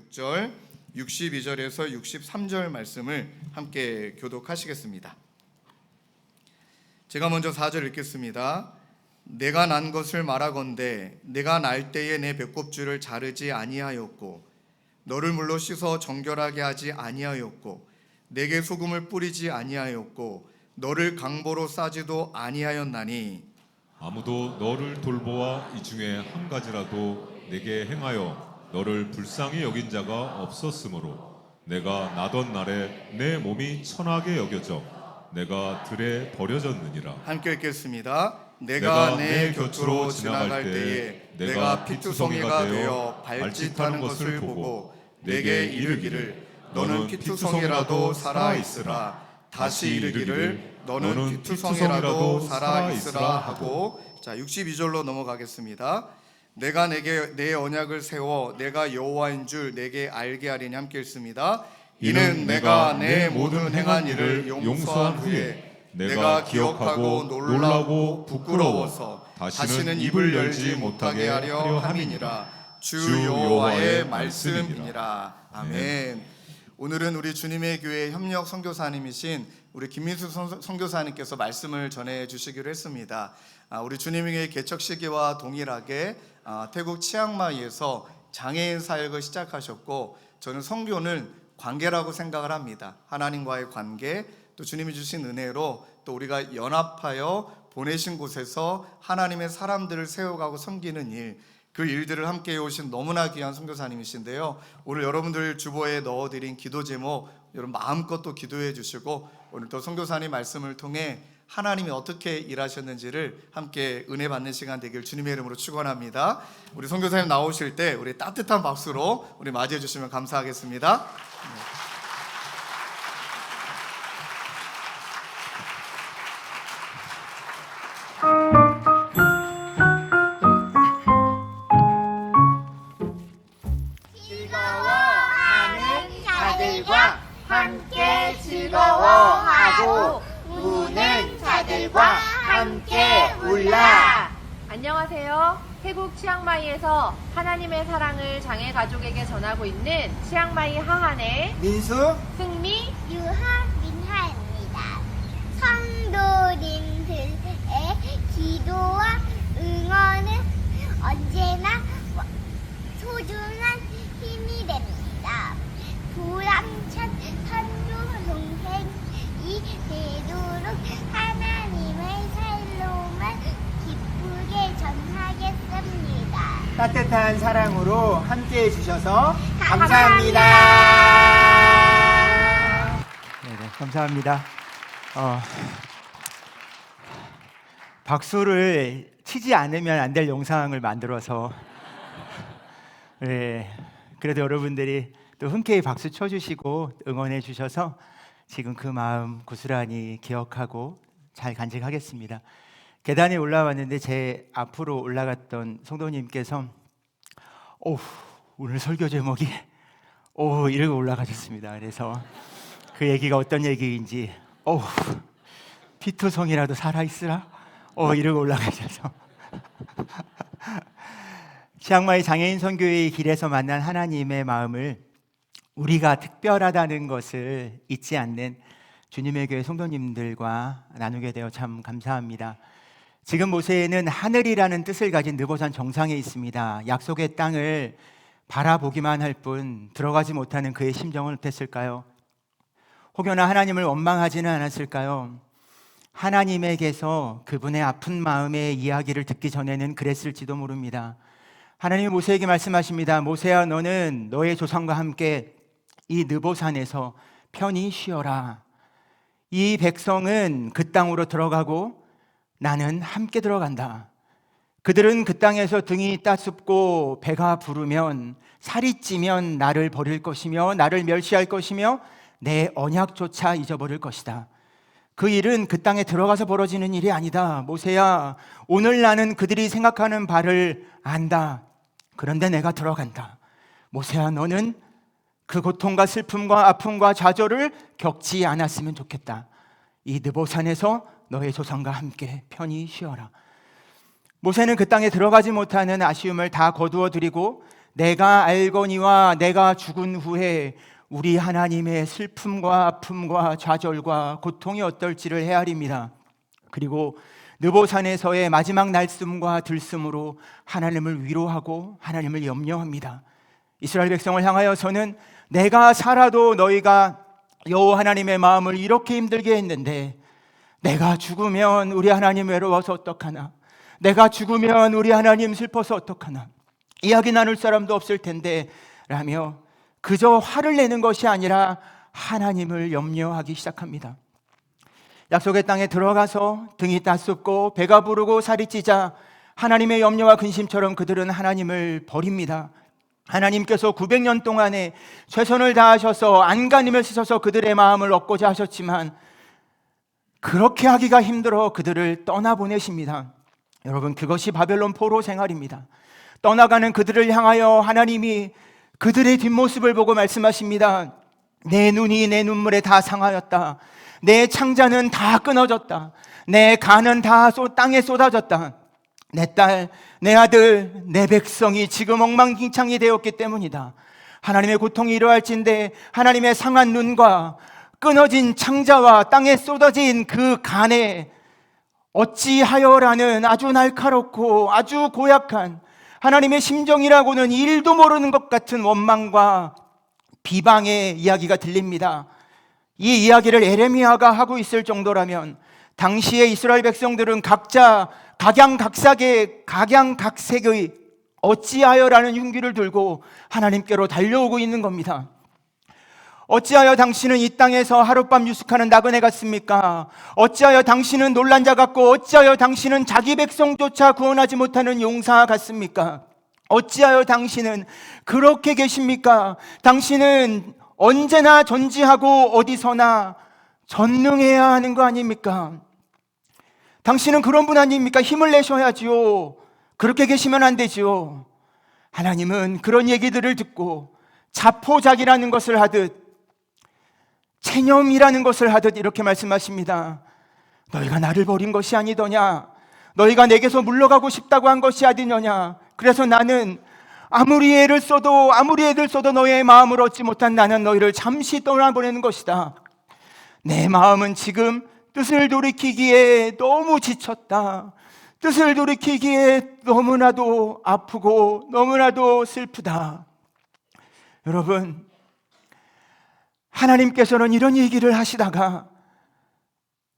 56절, 62절에서 63절 말씀을 함께 교독하시겠습니다. 제가 먼저 4절 읽겠습니다. 내가 난 것을 말하건대 내가 날 때에 내 배꼽줄을 자르지 아니하였고 너를 물로 씻어 정결하게 하지 아니하였고 내게 소금을 뿌리지 아니하였고 너를 강보로 싸지도 아니하였나니 아무도 너를 돌보아 이 중에 한 가지라도 내게 행하여 너를 불쌍히 여긴 자가 없었으므로 내가 나던 날에 내 몸이 천하게 여겨져 내가 들에 버려졌느니라. 함께 읽겠습니다. 내가 내 곁으로 지나갈 때에 내가 피투성이가 되어 발짓하는 것을 보고 내게 이르기를 너는 피투성이라도 살아있으라. 다시 이르기를 너는 피투성이라도 살아있으라 하고. 자, 62절로 넘어가겠습니다. 내가 내게 내 언약을 세워 내가 여호와인 줄 내게 알게 하리니. 함께 읽습니다. 이는 내가 내 모든 행한 일을 용서한 후에 내가 기억하고 놀라고 부끄러워서 다시는 입을 열지 못하게 하려 함이니라. 주 여호와의 말씀이니라. 아멘. 오늘은 우리 주님의 교회 협력 선교사님이신 우리 김민수 선교사님께서 말씀을 전해 주시기로 했습니다. 우리 주님의 개척 시기와 동일하게 태국 치앙마이에서 장애인 사역을 시작하셨고, 저는 선교는 관계라고 생각을 합니다. 하나님과의 관계, 또 주님이 주신 은혜로 또 우리가 연합하여 보내신 곳에서 하나님의 사람들을 세워가고 섬기는 일, 그 일들을 함께 해오신 너무나 귀한 선교사님이신데요. 오늘 여러분들 주보에 넣어드린 기도 제목 여러분 마음껏 또 기도해 주시고, 오늘 또 선교사님 말씀을 통해 하나님이 어떻게 일하셨는지를 함께 은혜 받는 시간 되길 주님의 이름으로 축원합니다. 우리 선교사님 나오실 때 우리 따뜻한 박수로 우리 맞이해 주시면 감사하겠습니다. 즐거워하는 자들과 함께 즐거워하고 우는 자들과 함께 울라. 안녕하세요. 태국 치앙마이에서 하나님의 사랑을 장애 가족에게 전하고 있는 치앙마이 하한의 민수, 승미, 유하 민하입니다. 성도님들의 기도와 응원은 언제나 소중한 힘이 됩니다. 불황찬 선교 동생이 되도록 하나님의 살롬을 기쁘게 전하겠습니다. 따뜻한 사랑으로 함께 해주셔서 감사합니다. 네, 감사합니다. 박수를 치지 않으면 안 될 영상을 만들어서 그래도 여러분들이 또 흔쾌히 박수 쳐주시고 응원해 주셔서 지금 그 마음 고스란히 기억하고 잘 간직하겠습니다. 계단에 올라왔는데 제 앞으로 올라갔던 성도님께서 오늘 설교 제목이 이러고 올라가셨습니다. 그래서 그 얘기가 어떤 얘기인지 피투성이라도 살아있으라 이러고 올라가셔서 치앙마이 장애인 선교의 길에서 만난 하나님의 마음을 우리가 특별하다는 것을 잊지 않는 주님의 교회 성도님들과 나누게 되어 참 감사합니다. 지금 모세는 하늘이라는 뜻을 가진 느보산 정상에 있습니다. 약속의 땅을 바라보기만 할 뿐 들어가지 못하는 그의 심정은 어땠을까요? 혹여나 하나님을 원망하지는 않았을까요? 하나님에게서 그분의 아픈 마음의 이야기를 듣기 전에는 그랬을지도 모릅니다. 하나님이 모세에게 말씀하십니다. 모세야, 너는 너의 조상과 함께 이 느보산에서 편히 쉬어라. 이 백성은 그 땅으로 들어가고 나는 함께 들어간다. 그들은 그 땅에서 등이 따숩고 배가 부르면 살이 찌면 나를 버릴 것이며 나를 멸시할 것이며 내 언약조차 잊어버릴 것이다. 그 일은 그 땅에 들어가서 벌어지는 일이 아니다. 모세야, 오늘 나는 그들이 생각하는 바를 안다. 그런데 내가 들어간다. 모세야, 너는 그 고통과 슬픔과 아픔과 좌절을 겪지 않았으면 좋겠다. 이 느보산에서 너의 조상과 함께 편히 쉬어라. 모세는 그 땅에 들어가지 못하는 아쉬움을 다 거두어 드리고 내가 알거니와 내가 죽은 후에 우리 하나님의 슬픔과 아픔과 좌절과 고통이 어떨지를 헤아립니다. 그리고 느보산에서의 마지막 날숨과 들숨으로 하나님을 위로하고 하나님을 염려합니다. 이스라엘 백성을 향하여서는 내가 살아도 너희가 여호와 하나님의 마음을 이렇게 힘들게 했는데 내가 죽으면 우리 하나님 외로워서 어떡하나, 내가 죽으면 우리 하나님 슬퍼서 어떡하나, 이야기 나눌 사람도 없을 텐데 라며 그저 화를 내는 것이 아니라 하나님을 염려하기 시작합니다. 약속의 땅에 들어가서 등이 따숩고 배가 부르고 살이 찌자 하나님의 염려와 근심처럼 그들은 하나님을 버립니다. 하나님께서 900년 동안에 최선을 다하셔서 안간힘을 쓰셔서 그들의 마음을 얻고자 하셨지만 그렇게 하기가 힘들어 그들을 떠나보내십니다. 여러분, 그것이 바벨론 포로 생활입니다. 떠나가는 그들을 향하여 하나님이 그들의 뒷모습을 보고 말씀하십니다. 내 눈이 내 눈물에 다 상하였다. 내 창자는 다 끊어졌다. 내 간은 다 땅에 쏟아졌다. 내 딸, 내 아들, 내 백성이 지금 엉망진창이 되었기 때문이다. 하나님의 고통이 이러할진대 하나님의 상한 눈과 끊어진 창자와 땅에 쏟아진 그 간에 어찌하여라는 아주 날카롭고 아주 고약한 하나님의 심정이라고는 일도 모르는 것 같은 원망과 비방의 이야기가 들립니다. 이 이야기를 에레미야가 하고 있을 정도라면 당시의 이스라엘 백성들은 각자 각양각색의 어찌하여라는 흉기를 들고 하나님께로 달려오고 있는 겁니다. 어찌하여 당신은 이 땅에서 하룻밤 유숙하는 나그네 같습니까? 어찌하여 당신은 놀란 자 같고 어찌하여 당신은 자기 백성조차 구원하지 못하는 용사 같습니까? 어찌하여 당신은 그렇게 계십니까? 당신은 언제나 전지하고 어디서나 전능해야 하는 거 아닙니까? 당신은 그런 분 아닙니까? 힘을 내셔야지요. 그렇게 계시면 안 되지요. 하나님은 그런 얘기들을 듣고 자포자기라는 것을 하듯 체념이라는 것을 하듯 이렇게 말씀하십니다. 너희가 나를 버린 것이 아니더냐? 너희가 내게서 물러가고 싶다고 한 것이 아니더냐? 그래서 나는 아무리 애들 써도 너희의 마음을 얻지 못한 나는 너희를 잠시 떠나보내는 것이다. 내 마음은 지금 뜻을 돌이키기에 너무 지쳤다. 뜻을 돌이키기에 너무나도 아프고 너무나도 슬프다. 여러분, 하나님께서는 이런 얘기를 하시다가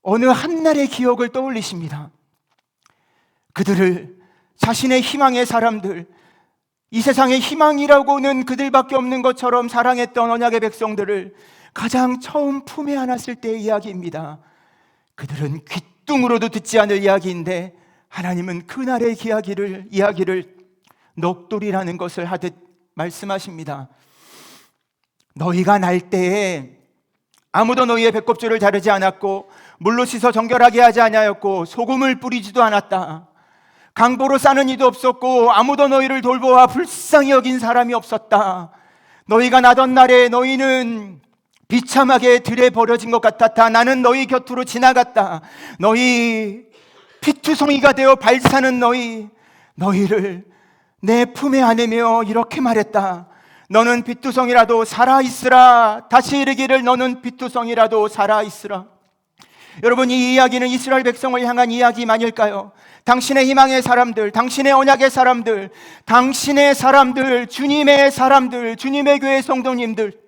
어느 한날의 기억을 떠올리십니다. 그들을 자신의 희망의 사람들, 이 세상의 희망이라고는 그들밖에 없는 것처럼 사랑했던 언약의 백성들을 가장 처음 품에 안았을 때의 이야기입니다. 그들은 귓등으로도 듣지 않을 이야기인데 하나님은 그날의 이야기를 넋두리라는 것을 하듯 말씀하십니다. 너희가 날 때에 아무도 너희의 배꼽줄을 자르지 않았고 물로 씻어 정결하게 하지 아니하였고 소금을 뿌리지도 않았다. 강보로 싸는 이도 없었고 아무도 너희를 돌보아 불쌍히 여긴 사람이 없었다. 너희가 나던 날에 너희는 비참하게 들에 버려진 것 같았다. 나는 너희 곁으로 지나갔다. 너희 피투성이가 되어 발사는 너희를 내 품에 안으며 이렇게 말했다. 너는 피투성이라도 살아있으라. 다시 이르기를 너는 피투성이라도 살아있으라. 여러분, 이 이야기는 이스라엘 백성을 향한 이야기만일까요? 당신의 희망의 사람들, 당신의 언약의 사람들, 당신의 사람들, 주님의 사람들, 주님의 교회 성도님들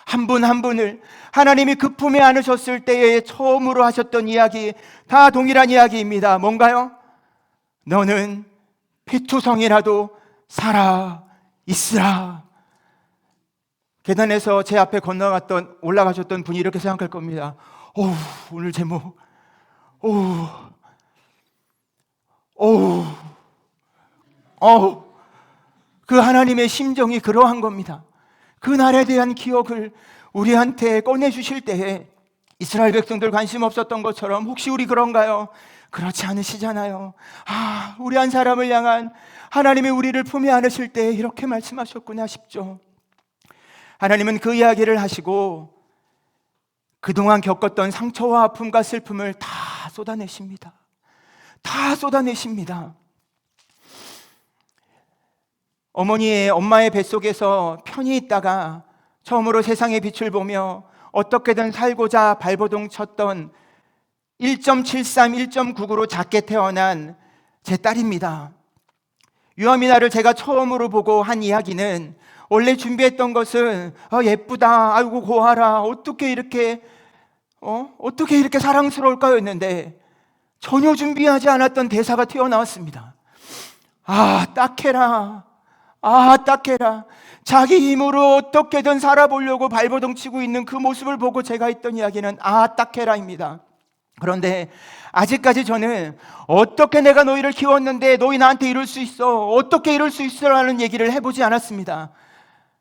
한 분 한 분을 하나님이 그 품에 안으셨을 때에 처음으로 하셨던 이야기, 다 동일한 이야기입니다. 뭔가요? 너는 피투성이라도 살아있으라. 계단에서 제 앞에 올라가셨던 분이 이렇게 생각할 겁니다. 오늘 제목, 그 하나님의 심정이 그러한 겁니다. 그 날에 대한 기억을 우리한테 꺼내주실 때에 이스라엘 백성들 관심 없었던 것처럼 혹시 우리 그런가요? 그렇지 않으시잖아요. 우리 한 사람을 향한 하나님이 우리를 품에 안으실 때 이렇게 말씀하셨구나 싶죠. 하나님은 그 이야기를 하시고 그동안 겪었던 상처와 아픔과 슬픔을 다 쏟아내십니다. 다 쏟아내십니다. 엄마의 뱃속에서 편히 있다가 처음으로 세상의 빛을 보며 어떻게든 살고자 발버둥 쳤던 1.73, 1.99로 작게 태어난 제 딸입니다. 유아미나를 제가 처음으로 보고 한 이야기는, 원래 준비했던 것은 예쁘다, 아이고 고아라, 어떻게 이렇게 사랑스러울까요 했는데 전혀 준비하지 않았던 대사가 튀어나왔습니다. 딱해라. 자기 힘으로 어떻게든 살아보려고 발버둥 치고 있는 그 모습을 보고 제가 했던 이야기는 딱해라입니다. 그런데 아직까지 저는 어떻게 내가 너희를 키웠는데 너희 나한테 이럴 수 있어, 어떻게 이럴 수 있어 라는 얘기를 해보지 않았습니다.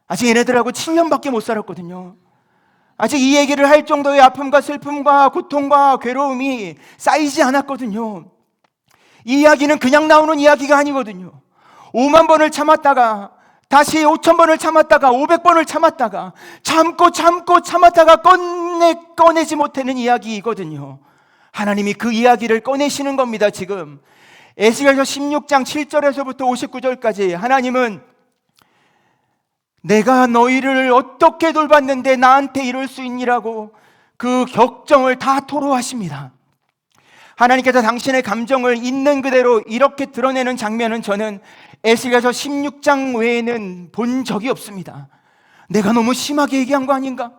아직 얘네들하고 7년밖에 못 살았거든요. 아직 이 얘기를 할 정도의 아픔과 슬픔과 고통과 괴로움이 쌓이지 않았거든요. 이 이야기는 그냥 나오는 이야기가 아니거든요. 5만 번을 참았다가 다시 5천 번을 참았다가 500번을 참았다가 참았다가 꺼내지 못하는 이야기이거든요. 하나님이 그 이야기를 꺼내시는 겁니다. 지금 에스겔서 16장 7절에서부터 59절까지 하나님은 내가 너희를 어떻게 돌봤는데 나한테 이럴 수 있니라고 그 격정을 다 토로하십니다. 하나님께서 당신의 감정을 있는 그대로 이렇게 드러내는 장면은 저는 에스겔서 16장 외에는 본 적이 없습니다. 내가 너무 심하게 얘기한 거 아닌가?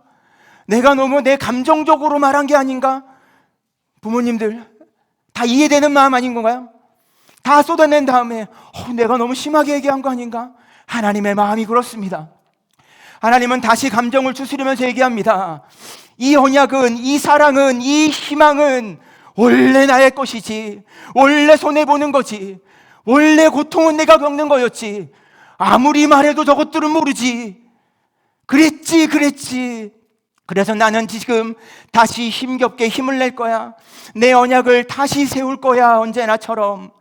내가 너무 내 감정적으로 말한 게 아닌가? 부모님들 다 이해되는 마음 아닌 건가요? 다 쏟아낸 다음에 내가 너무 심하게 얘기한 거 아닌가? 하나님의 마음이 그렇습니다. 하나님은 다시 감정을 추스리면서 얘기합니다. 이 언약은, 이 사랑은, 이 희망은 원래 나의 것이지, 원래 손해보는 거지, 원래 고통은 내가 겪는 거였지, 아무리 말해도 저것들은 모르지, 그랬지. 그래서 나는 지금 다시 힘겹게 힘을 낼 거야. 내 언약을 다시 세울 거야. 언제나처럼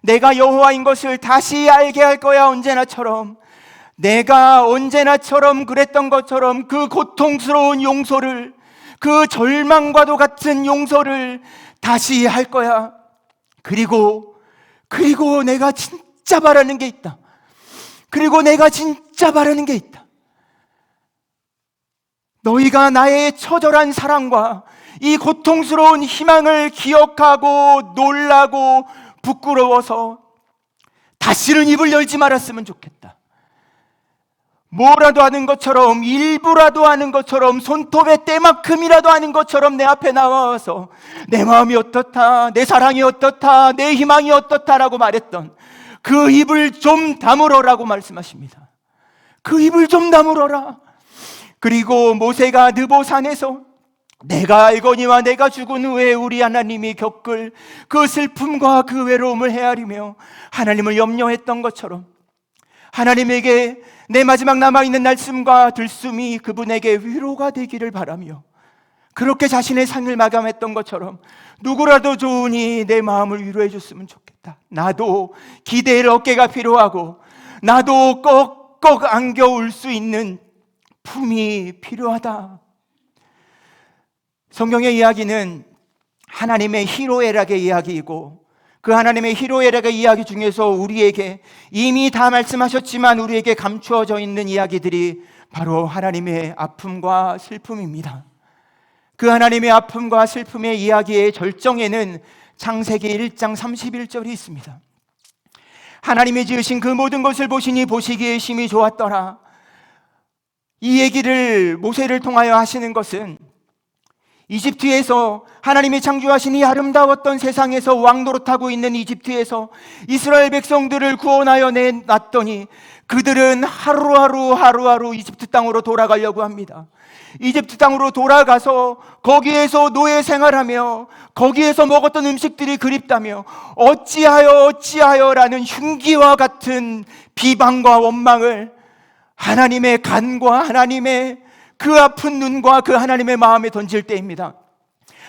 내가 여호와인 것을 다시 알게 할 거야. 언제나처럼 내가 언제나처럼 그랬던 것처럼 그 고통스러운 용서를, 그 절망과도 같은 용서를 다시 할 거야. 그리고 내가 진짜 바라는 게 있다. 너희가 나의 처절한 사랑과 이 고통스러운 희망을 기억하고 놀라고 부끄러워서 다시는 입을 열지 말았으면 좋겠다. 뭐라도 하는 것처럼, 일부라도 하는 것처럼, 손톱의 때만큼이라도 하는 것처럼 내 앞에 나와서 내 마음이 어떻다, 내 사랑이 어떻다, 내 희망이 어떻다라고 말했던 그 입을 좀 다물어라고 말씀하십니다. 그 입을 좀 다물어라. 그리고 모세가 느보산에서 내가 알거니와 내가 죽은 후에 우리 하나님이 겪을 그 슬픔과 그 외로움을 헤아리며 하나님을 염려했던 것처럼 하나님에게 내 마지막 남아있는 날숨과 들숨이 그분에게 위로가 되기를 바라며 그렇게 자신의 삶을 마감했던 것처럼 누구라도 좋으니 내 마음을 위로해 줬으면 좋겠다. 나도 기대의 어깨가 필요하고 나도 꺽꺽 안겨 울 수 있는 품이 필요하다. 성경의 이야기는 하나님의 희로애락의 이야기이고 그 하나님의 희로애락의 이야기 중에서 우리에게 이미 다 말씀하셨지만 우리에게 감추어져 있는 이야기들이 바로 하나님의 아픔과 슬픔입니다. 그 하나님의 아픔과 슬픔의 이야기의 절정에는 창세기 1장 31절이 있습니다. 하나님이 지으신 그 모든 것을 보시니 보시기에 심히 좋았더라. 이 얘기를 모세를 통하여 하시는 것은 이집트에서 하나님이 창조하신 이 아름다웠던 세상에서 왕노릇하고 있는 이집트에서 이스라엘 백성들을 구원하여 내놨더니 그들은 하루하루 이집트 땅으로 돌아가려고 합니다. 이집트 땅으로 돌아가서 거기에서 노예 생활하며 거기에서 먹었던 음식들이 그립다며 어찌하여라는 흉기와 같은 비방과 원망을 하나님의 간과 하나님의 그 아픈 눈과 그 하나님의 마음에 던질 때입니다.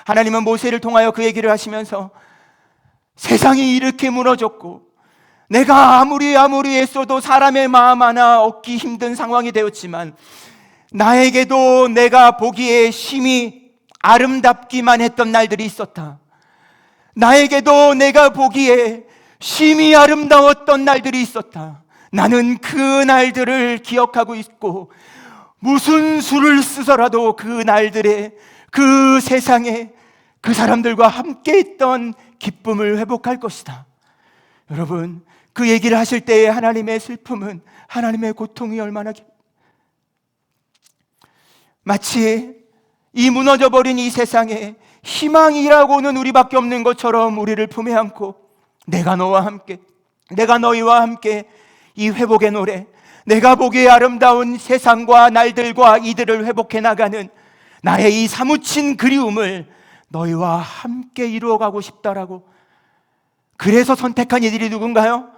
하나님은 모세를 통하여 그 얘기를 하시면서 세상이 이렇게 무너졌고 내가 아무리 애써도 사람의 마음 하나 얻기 힘든 상황이 되었지만 나에게도 내가 보기에 심히 아름답기만 했던 날들이 있었다. 나에게도 내가 보기에 심히 아름다웠던 날들이 있었다. 나는 그 날들을 기억하고 있고 무슨 수를 쓰서라도 그 날들에 그 세상에 그 사람들과 함께 있던 기쁨을 회복할 것이다. 여러분, 그 얘기를 하실 때에 하나님의 슬픔은, 하나님의 고통이 얼마나 마치 이 무너져버린 이 세상에 희망이라고는 우리밖에 없는 것처럼 우리를 품에 안고 내가 너와 함께, 내가 너희와 함께 이 회복의 노래, 내가 보기에 아름다운 세상과 날들과 이들을 회복해 나가는 나의 이 사무친 그리움을 너희와 함께 이루어가고 싶다라고. 그래서 선택한 이들이 누군가요?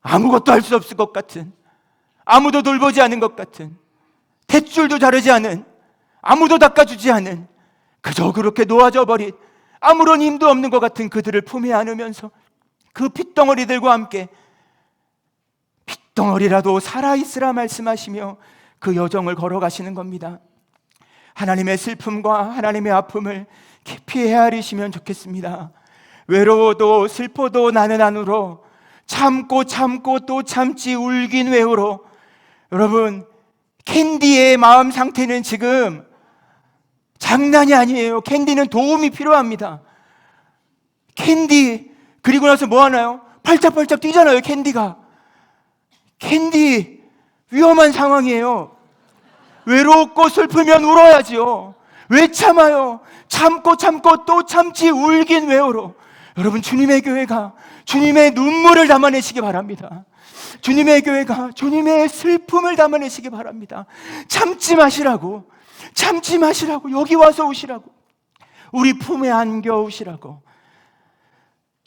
아무것도 할 수 없을 것 같은, 아무도 돌보지 않은 것 같은, 탯줄도 자르지 않은, 아무도 닦아주지 않은, 그저 그렇게 놓아져 버린 아무런 힘도 없는 것 같은 그들을 품에 안으면서 그 핏덩어리들과 함께 핏덩어리라도 살아있으라 말씀하시며 그 여정을 걸어가시는 겁니다. 하나님의 슬픔과 하나님의 아픔을 깊이 헤아리시면 좋겠습니다. 외로워도 슬퍼도 나는 안 울어, 참고 또 참지 울긴 왜 울어. 여러분, 캔디의 마음 상태는 지금 장난이 아니에요. 캔디는 도움이 필요합니다. 캔디, 그리고 나서 뭐 하나요? 팔짝팔짝 뛰잖아요, 캔디가. 캔디, 위험한 상황이에요. 외롭고 슬프면 울어야지요. 왜 참아요? 참고 또 참지 울긴 왜 울어. 여러분, 주님의 교회가 주님의 눈물을 담아내시기 바랍니다. 주님의 교회가 주님의 슬픔을 담아내시기 바랍니다. 참지 마시라고, 여기 와서 오시라고, 우리 품에 안겨 오시라고.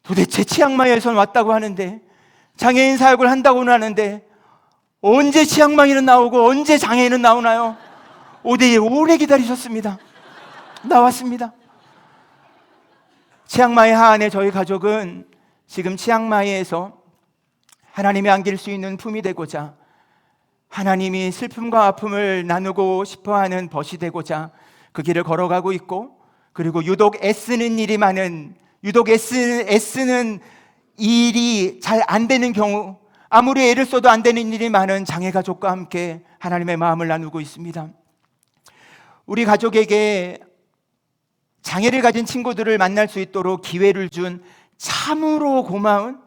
도대체 치앙마이에서 왔다고 하는데, 장애인 사역을 한다고는 하는데 언제 치앙마이는 나오고 언제 장애인은 나오나요? 오대에 오래 기다리셨습니다. 나왔습니다. 치앙마이 하안의 저희 가족은 지금 치앙마이에서 하나님이 안길 수 있는 품이 되고자, 하나님이 슬픔과 아픔을 나누고 싶어하는 벗이 되고자 그 길을 걸어가고 있고, 그리고 유독 애쓰는 일이 많은, 유독 애쓰는 일이 잘 안 되는 경우, 아무리 애를 써도 안 되는 일이 많은 장애 가족과 함께 하나님의 마음을 나누고 있습니다. 우리 가족에게 장애를 가진 친구들을 만날 수 있도록 기회를 준 참으로 고마운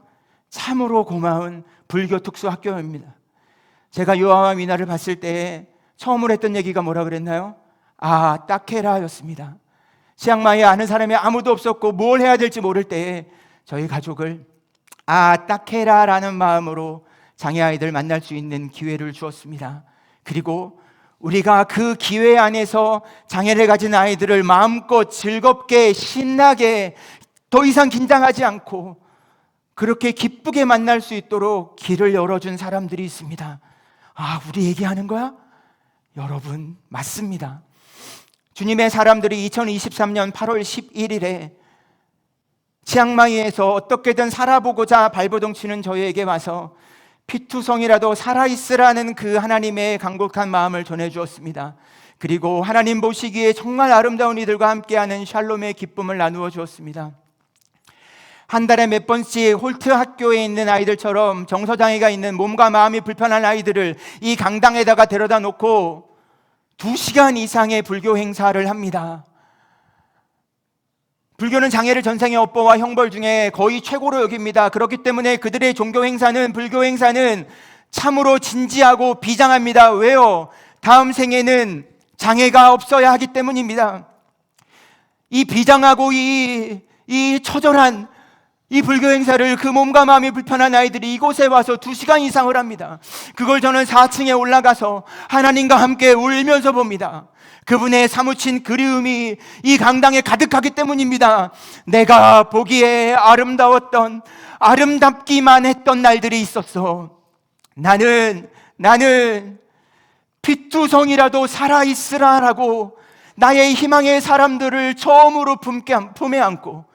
불교 특수학교입니다. 제가 요아와 미나를 봤을 때 처음으로 했던 얘기가 뭐라 그랬나요? 아, 딱해라였습니다. 치앙마이에 아는 사람이 아무도 없었고 뭘 해야 될지 모를 때에 저희 가족을 아, 딱해라라는 마음으로 장애 아이들 만날 수 있는 기회를 주었습니다. 그리고 우리가 그 기회 안에서 장애를 가진 아이들을 마음껏 즐겁게 신나게 더 이상 긴장하지 않고 그렇게 기쁘게 만날 수 있도록 길을 열어준 사람들이 있습니다. 아, 우리 얘기하는 거야? 여러분, 맞습니다. 주님의 사람들이 2023년 8월 11일에 치앙마이에서 어떻게든 살아보고자 발버둥 치는 저희에게 와서 피투성이라도 살아있으라는 그 하나님의 간곡한 마음을 전해주었습니다. 그리고 하나님 보시기에 정말 아름다운 이들과 함께하는 샬롬의 기쁨을 나누어 주었습니다. 한 달에 몇 번씩 홀트 학교에 있는 아이들처럼 정서장애가 있는 몸과 마음이 불편한 아이들을 이 강당에다가 데려다 놓고 2시간 이상의 불교 행사를 합니다. 불교는 장애를 전생의 업보와 형벌 중에 거의 최고로 여깁니다. 그렇기 때문에 그들의 종교 행사는, 불교 행사는 참으로 진지하고 비장합니다. 왜요? 다음 생에는 장애가 없어야 하기 때문입니다. 이 비장하고 이 처절한 이 불교 행사를 그 몸과 마음이 불편한 아이들이 이곳에 와서 2시간 이상을 합니다. 그걸 저는 4층에 올라가서 하나님과 함께 울면서 봅니다. 그분의 사무친 그리움이 이 강당에 가득하기 때문입니다. 내가 보기에 아름다웠던, 아름답기만 했던 날들이 있었어. 나는 피투성이라도 살아있으라라고 나의 희망의 사람들을 처음으로 품에 안고,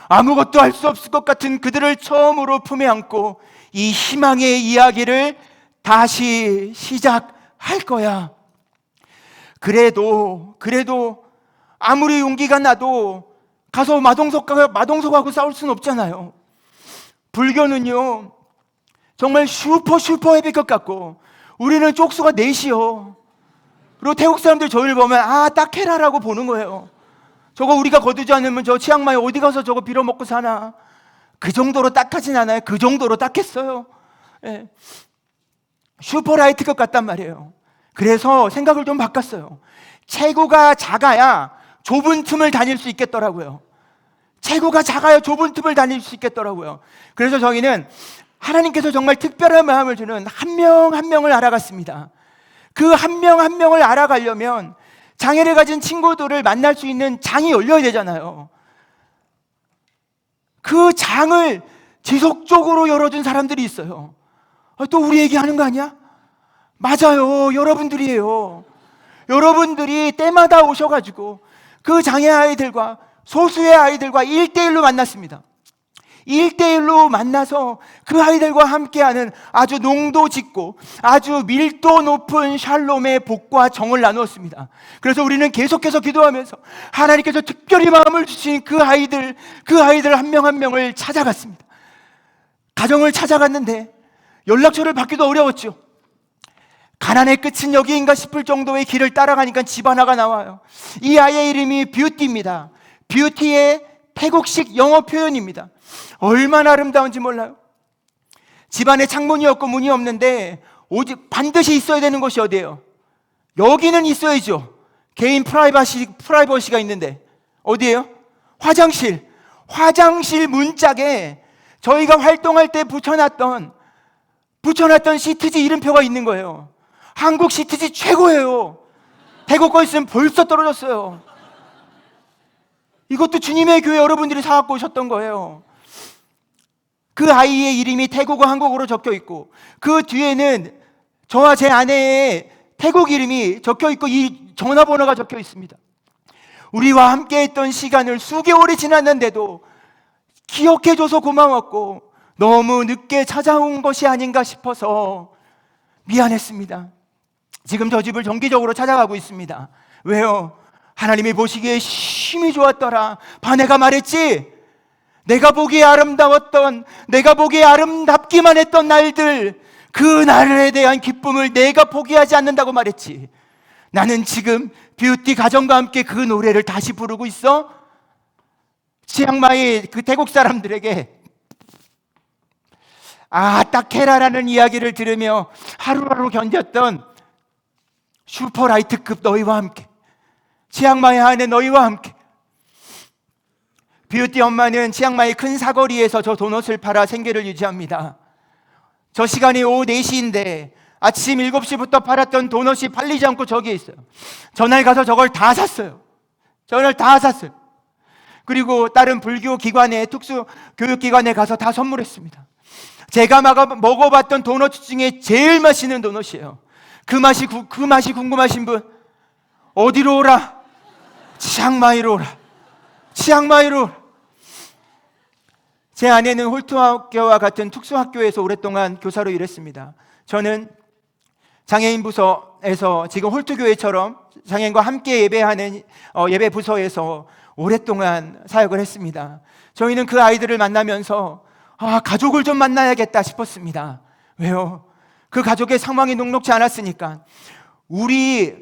아무것도 할 수 없을 것 같은 그들을 처음으로 품에 안고 이 희망의 이야기를 다시 시작할 거야. 그래도 아무리 용기가 나도 가서 마동석하고 싸울 수는 없잖아요. 불교는요, 정말 슈퍼 헤비급 같고 우리는 쪽수가 넷이요. 그리고 태국 사람들 저희를 보면 아 딱해라라고 보는 거예요. 저거 우리가 거두지 않으면 저 치앙마이 어디 가서 저거 빌어먹고 사나. 그 정도로 딱하진 않아요. 그 정도로 딱했어요. 예. 슈퍼라이트급 같단 말이에요. 그래서 생각을 좀 바꿨어요. 체구가 작아야 좁은 틈을 다닐 수 있겠더라고요. 체구가 작아야 좁은 틈을 다닐 수 있겠더라고요. 그래서 저희는 하나님께서 정말 특별한 마음을 주는 한 명 한 명을 알아갔습니다. 그 한 명 한 명을 알아가려면 장애를 가진 친구들을 만날 수 있는 장이 열려야 되잖아요. 그 장을 지속적으로 열어준 사람들이 있어요. 또 우리 얘기하는 거 아니야? 맞아요. 여러분들이에요. 여러분들이 때마다 오셔가지고 그 장애 아이들과 소수의 아이들과 1대1로 만났습니다. 1대1로 만나서 그 아이들과 함께하는 아주 농도 짙고 아주 밀도 높은 샬롬의 복과 정을 나누었습니다. 그래서 우리는 계속해서 기도하면서 하나님께서 특별히 마음을 주신 그 아이들 한 명 한 명을 찾아갔습니다. 가정을 찾아갔는데 연락처를 받기도 어려웠죠. 가난의 끝은 여기인가 싶을 정도의 길을 따라가니까 집 하나가 나와요. 이 아이의 이름이 뷰티입니다. 뷰티의 태국식 영어 표현입니다. 얼마나 아름다운지 몰라요. 집안에 창문이 없고 문이 없는데 반드시 있어야 되는 곳이 어디예요? 여기는 있어야죠. 개인 프라이버시가 있는데 어디예요? 화장실. 화장실 문짝에 저희가 활동할 때 붙여놨던 시트지 이름표가 있는 거예요. 한국 시트지 최고예요. 태국 거 있으면 벌써 떨어졌어요. 이것도 주님의 교회 여러분들이 사갖고 오셨던 거예요. 그 아이의 이름이 태국어 한국어로 적혀 있고 그 뒤에는 저와 제 아내의 태국 이름이 적혀 있고 이 전화번호가 적혀 있습니다. 우리와 함께 했던 시간을 수개월이 지났는데도 기억해줘서 고마웠고 너무 늦게 찾아온 것이 아닌가 싶어서 미안했습니다. 지금 저 집을 정기적으로 찾아가고 있습니다. 왜요? 하나님이 보시기에 심히 좋았더라. 바네가 말했지? 내가 보기에 아름다웠던, 내가 보기에 아름답기만 했던 날들, 그 날에 대한 기쁨을 내가 포기하지 않는다고 말했지. 나는 지금 뷰티 가정과 함께 그 노래를 다시 부르고 있어. 치앙마이 그 태국 사람들에게 딱해라라는 이야기를 들으며 하루하루 견뎠던 슈퍼라이트급 너희와 함께, 치앙마이 안에 너희와 함께. 뷰티 엄마는 치앙마이 큰 사거리에서 저 도넛을 팔아 생계를 유지합니다. 저 시간이 오후 4시인데 아침 7시부터 팔았던 도넛이 팔리지 않고 저기에 있어요. 전날 가서 저걸 다 샀어요. 그리고 다른 불교 기관에, 특수 교육기관에 가서 다 선물했습니다. 제가 먹어봤던 도넛 중에 제일 맛있는 도넛이에요. 그 맛이 궁금하신 분? 어디로 오라? 치앙마이로 오라. 제 아내는 홀트학교와 같은 특수학교에서 오랫동안 교사로 일했습니다. 저는 장애인 부서에서 지금 홀트교회처럼 장애인과 함께 예배하는 예배 부서에서 오랫동안 사역을 했습니다. 저희는 그 아이들을 만나면서 가족을 좀 만나야겠다 싶었습니다. 왜요? 그 가족의 상황이 녹록지 않았으니까. 우리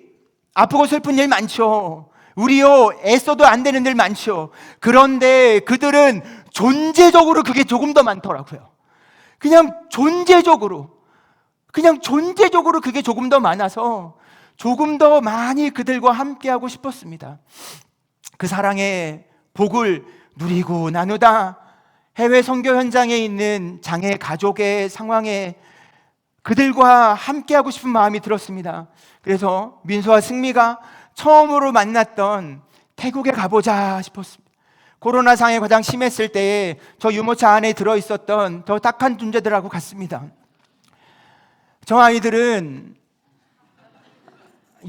아프고 슬픈 일 많죠. 우리요 애써도 안 되는 일 많죠. 그런데 그들은 존재적으로 그게 조금 더 많더라고요. 그냥 존재적으로 그게 조금 더 많아서 조금 더 많이 그들과 함께하고 싶었습니다. 그 사랑의 복을 누리고 나누다 해외 선교 현장에 있는 장애 가족의 상황에 그들과 함께하고 싶은 마음이 들었습니다. 그래서 민수와 승미가 처음으로 만났던 태국에 가보자 싶었습니다. 코로나 상황이 가장 심했을 때에 저 유모차 안에 들어있었던 저 딱한 존재들하고 갔습니다. 저 아이들은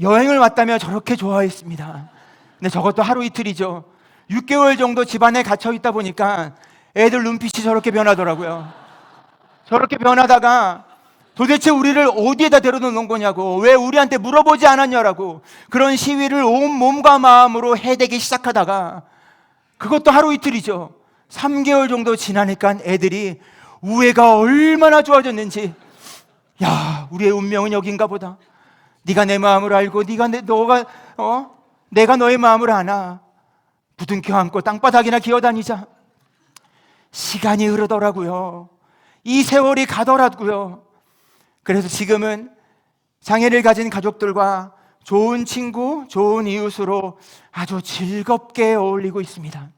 여행을 왔다며 저렇게 좋아했습니다. 근데 저것도 하루 이틀이죠. 6개월 정도 집안에 갇혀 있다 보니까 애들 눈빛이 저렇게 변하더라고요. 저렇게 변하다가 도대체 우리를 어디에다 데려놓는 거냐고, 왜 우리한테 물어보지 않았냐라고 그런 시위를 온 몸과 마음으로 해대기 시작하다가 그것도 하루 이틀이죠. 3개월 정도 지나니까 애들이 우애가 얼마나 좋아졌는지. 야, 우리의 운명은 여긴가 보다. 네가 내 마음을 알고 내가 너의 마음을 아나. 부둥켜 안고 땅바닥이나 기어다니자. 시간이 흐르더라고요. 이 세월이 가더라고요. 그래서 지금은 장애를 가진 가족들과 좋은 친구, 좋은 이웃으로 아주 즐겁게 어울리고 있습니다.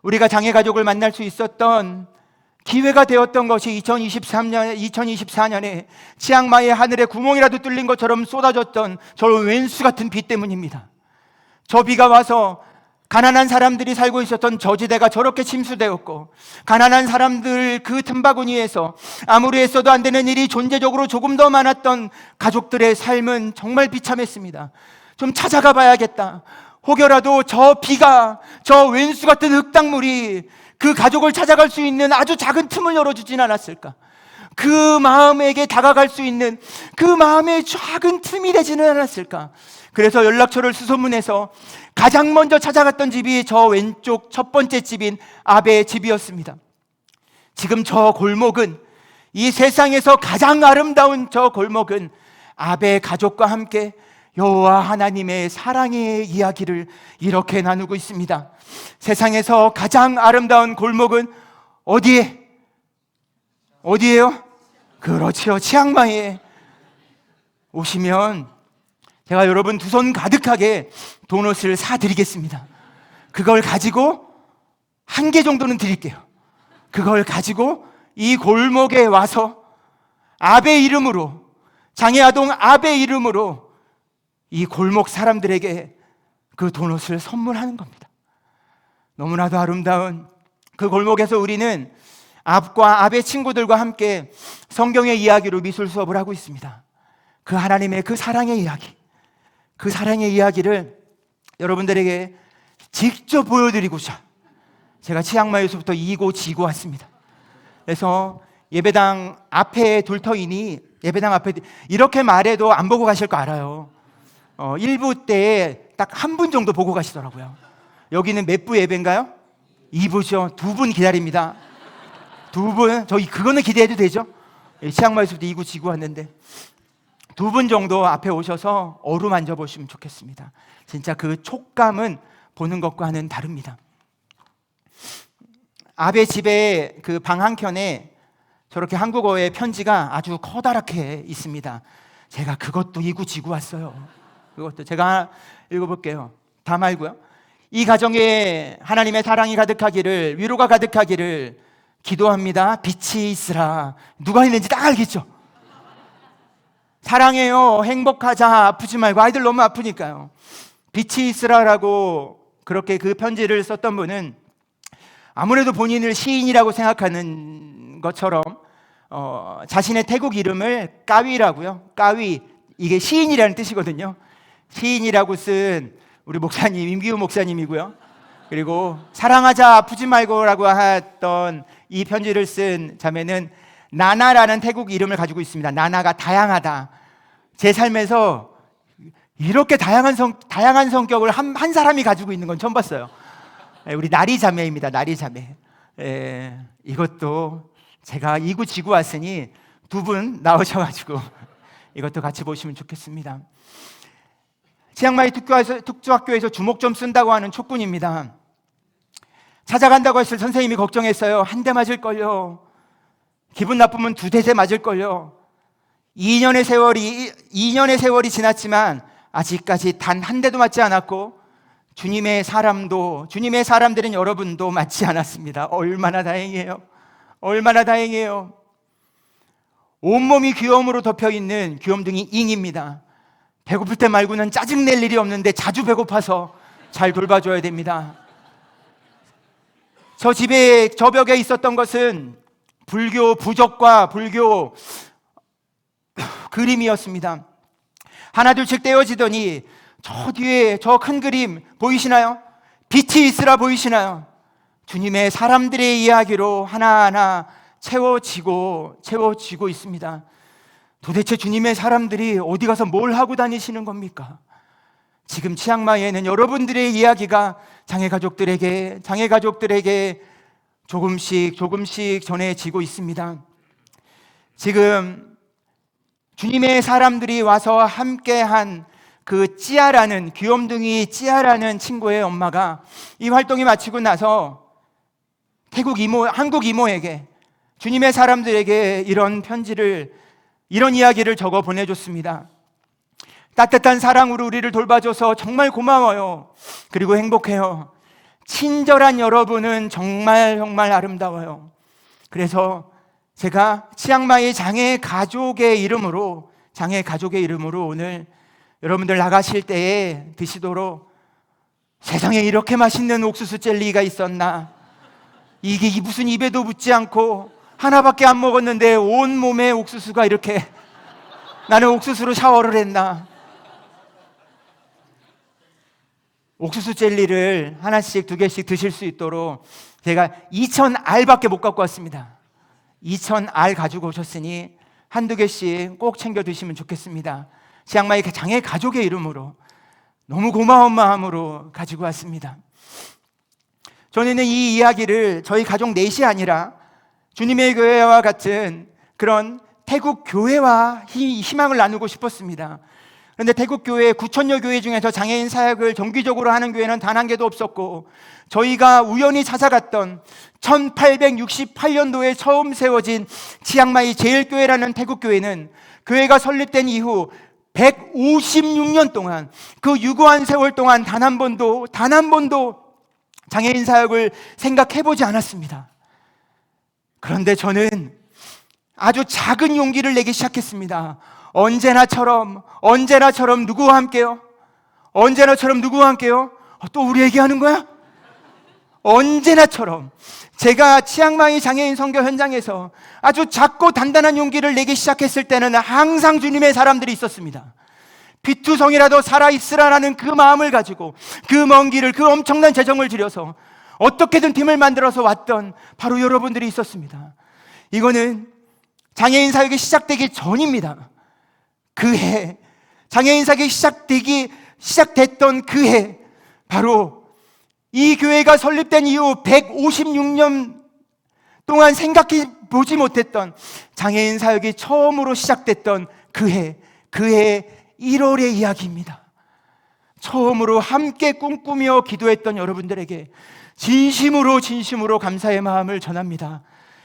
우리가 장애 가족을 만날 수 있었던 기회가 되었던 것이 2024년에 치앙마이 하늘에 구멍이라도 뚫린 것처럼 쏟아졌던 저 왼수 같은 비 때문입니다. 저 비가 와서 가난한 사람들이 살고 있었던 저지대가 저렇게 침수되었고, 가난한 사람들 그 틈바구니에서 아무리 했어도 안 되는 일이 존재적으로 조금 더 많았던 가족들의 삶은 정말 비참했습니다. 좀 찾아가 봐야겠다. 혹여라도 저 비가, 저 왼수 같은 흙탕물이 그 가족을 찾아갈 수 있는 아주 작은 틈을 열어주진 않았을까? 그 마음에게 다가갈 수 있는 그 마음의 작은 틈이 되지는 않았을까? 그래서 연락처를 수소문해서 가장 먼저 찾아갔던 집이 저 왼쪽 첫 번째 집인 아베의 집이었습니다. 지금 저 골목은, 이 세상에서 가장 아름다운 저 골목은 아베의 가족과 함께 여호와 하나님의 사랑의 이야기를 이렇게 나누고 있습니다. 세상에서 가장 아름다운 골목은 어디예요? 그렇죠, 치앙마이에 오시면 제가 여러분 두 손 가득하게 도넛을 사드리겠습니다. 그걸 가지고 한 개 정도는 드릴게요. 그걸 가지고 이 골목에 와서 아베 이름으로, 장애아동 아베 이름으로 이 골목 사람들에게 그 도넛을 선물하는 겁니다. 너무나도 아름다운 그 골목에서 우리는 앞과 아베 친구들과 함께 성경의 이야기로 미술 수업을 하고 있습니다. 그 하나님의 그 사랑의 이야기, 그 사랑의 이야기를 여러분들에게 직접 보여드리고자 제가 치앙마이에서부터 이고 지고 왔습니다. 그래서 예배당 앞에 둘 터이니, 예배당 앞에 이렇게 말해도 안 보고 가실 거 알아요. 1부 때 딱 한 분 정도 보고 가시더라고요. 여기는 몇 부 예배인가요? 2부죠. 2분 기다립니다. 2분, 저희 그거는 기대해도 되죠? 치앙마이에서부터 2구 지고 왔는데 2분 정도 앞에 오셔서 어루만져 보시면 좋겠습니다. 진짜 그 촉감은 보는 것과는 다릅니다. 아베 집에 그 방 한켠에 저렇게 한국어의 편지가 아주 커다랗게 있습니다. 제가 그것도 이구지구 왔어요. 그것도 제가 읽어볼게요. 다 말고요. 이 가정에 하나님의 사랑이 가득하기를, 위로가 가득하기를 기도합니다. 빛이 있으라. 누가 했는지 딱 알겠죠? 사랑해요. 행복하자. 아프지 말고. 아이들 너무 아프니까요. 빛이 있으라라고 그렇게 그 편지를 썼던 분은 아무래도 본인을 시인이라고 생각하는 것처럼 자신의 태국 이름을 까위라고요. 까위, 이게 시인이라는 뜻이거든요. 시인이라고 쓴 우리 목사님, 임기우 목사님이고요. 그리고 사랑하자 아프지 말고라고 했던 이 편지를 쓴 자매는 나나라는 태국 이름을 가지고 있습니다. 나나가 다양하다. 제 삶에서 이렇게 다양한 성격을 한 사람이 가지고 있는 건 처음 봤어요. 우리 나리 자매입니다. 나리 자매. 이것도 제가 이구지구 왔으니 2분 나오셔가지고 이것도 같이 보시면 좋겠습니다. 치앙마이 특수학교에서 주목 좀 쓴다고 하는 촉군입니다. 찾아간다고 했을 선생님이 걱정했어요. 한 대 맞을걸요. 기분 나쁘면 2대째 맞을걸요. 2년의 세월이 지났지만 아직까지 단 한 대도 맞지 않았고 주님의 사람들은 여러분도 맞지 않았습니다. 얼마나 다행이에요. 얼마나 다행이에요. 온몸이 귀염으로 덮여있는 귀염둥이 잉입니다. 배고플 때 말고는 짜증낼 일이 없는데 자주 배고파서 잘 돌봐줘야 됩니다. 저 집에 저 벽에 있었던 것은 불교 부적과 불교 그림이었습니다. 하나둘씩 떼어지더니 저 뒤에 저 큰 그림 보이시나요? 빛이 있으라 보이시나요? 주님의 사람들의 이야기로 하나하나 채워지고 있습니다. 도대체 주님의 사람들이 어디 가서 뭘 하고 다니시는 겁니까? 지금 치앙마이에는 여러분들의 이야기가 장애 가족들에게 조금씩 전해지고 있습니다. 지금 주님의 사람들이 와서 함께한 그 찌아라는, 귀염둥이 찌아라는 친구의 엄마가 이 활동이 마치고 나서 한국 이모에게, 주님의 사람들에게 이런 이야기를 적어 보내줬습니다. 따뜻한 사랑으로 우리를 돌봐줘서 정말 고마워요. 그리고 행복해요. 친절한 여러분은 정말 아름다워요. 그래서 제가 치앙마이 장애 가족의 이름으로 오늘 여러분들 나가실 때에 드시도록, 세상에 이렇게 맛있는 옥수수 젤리가 있었나, 이게 무슨 입에도 붙지 않고 하나밖에 안 먹었는데 온 몸에 옥수수가 이렇게, 나는 옥수수로 샤워를 했나. 옥수수 젤리를 하나씩 2개씩 드실 수 있도록 제가 2,000알밖에 못 갖고 왔습니다. 2,000알 가지고 오셨으니 1-2개씩 꼭 챙겨 드시면 좋겠습니다. 치앙마이 장애 가족의 이름으로 너무 고마운 마음으로 가지고 왔습니다. 저는 이 이야기를 저희 가족 넷이 아니라 주님의 교회와 같은 그런 태국 교회와 희망을 나누고 싶었습니다. 그런데 태국 교회 9,000여 교회 중에서 장애인 사역을 정기적으로 하는 교회는 단 한 개도 없었고, 저희가 우연히 찾아갔던 1868년도에 처음 세워진 치앙마이 제일교회라는 태국 교회는 교회가 설립된 이후 156년 동안, 그 유구한 세월 동안 단 한 번도 장애인 사역을 생각해보지 않았습니다. 그런데 저는 아주 작은 용기를 내기 시작했습니다. 언제나처럼 누구와 함께요? 또 우리 얘기하는 거야? 언제나처럼 제가 치앙마이 장애인 선교 현장에서 아주 작고 단단한 용기를 내기 시작했을 때는 항상 주님의 사람들이 있었습니다. 피투성이라도 살아있으라는 그 마음을 가지고 그 먼 길을, 그 엄청난 재정을 들여서 어떻게든 팀을 만들어서 왔던 바로 여러분들이 있었습니다. 이거는 장애인 사역이 시작되기 전입니다. 그 해, 장애인 사역이 시작됐던 그 해, 바로 이 교회가 설립된 이후 156년 동안 생각해 보지 못했던 장애인 사역이 처음으로 시작됐던 그 해 1월의 이야기입니다. 처음으로 함께 꿈꾸며 기도했던 여러분들에게 진심으로 감사의 마음을 전합니다.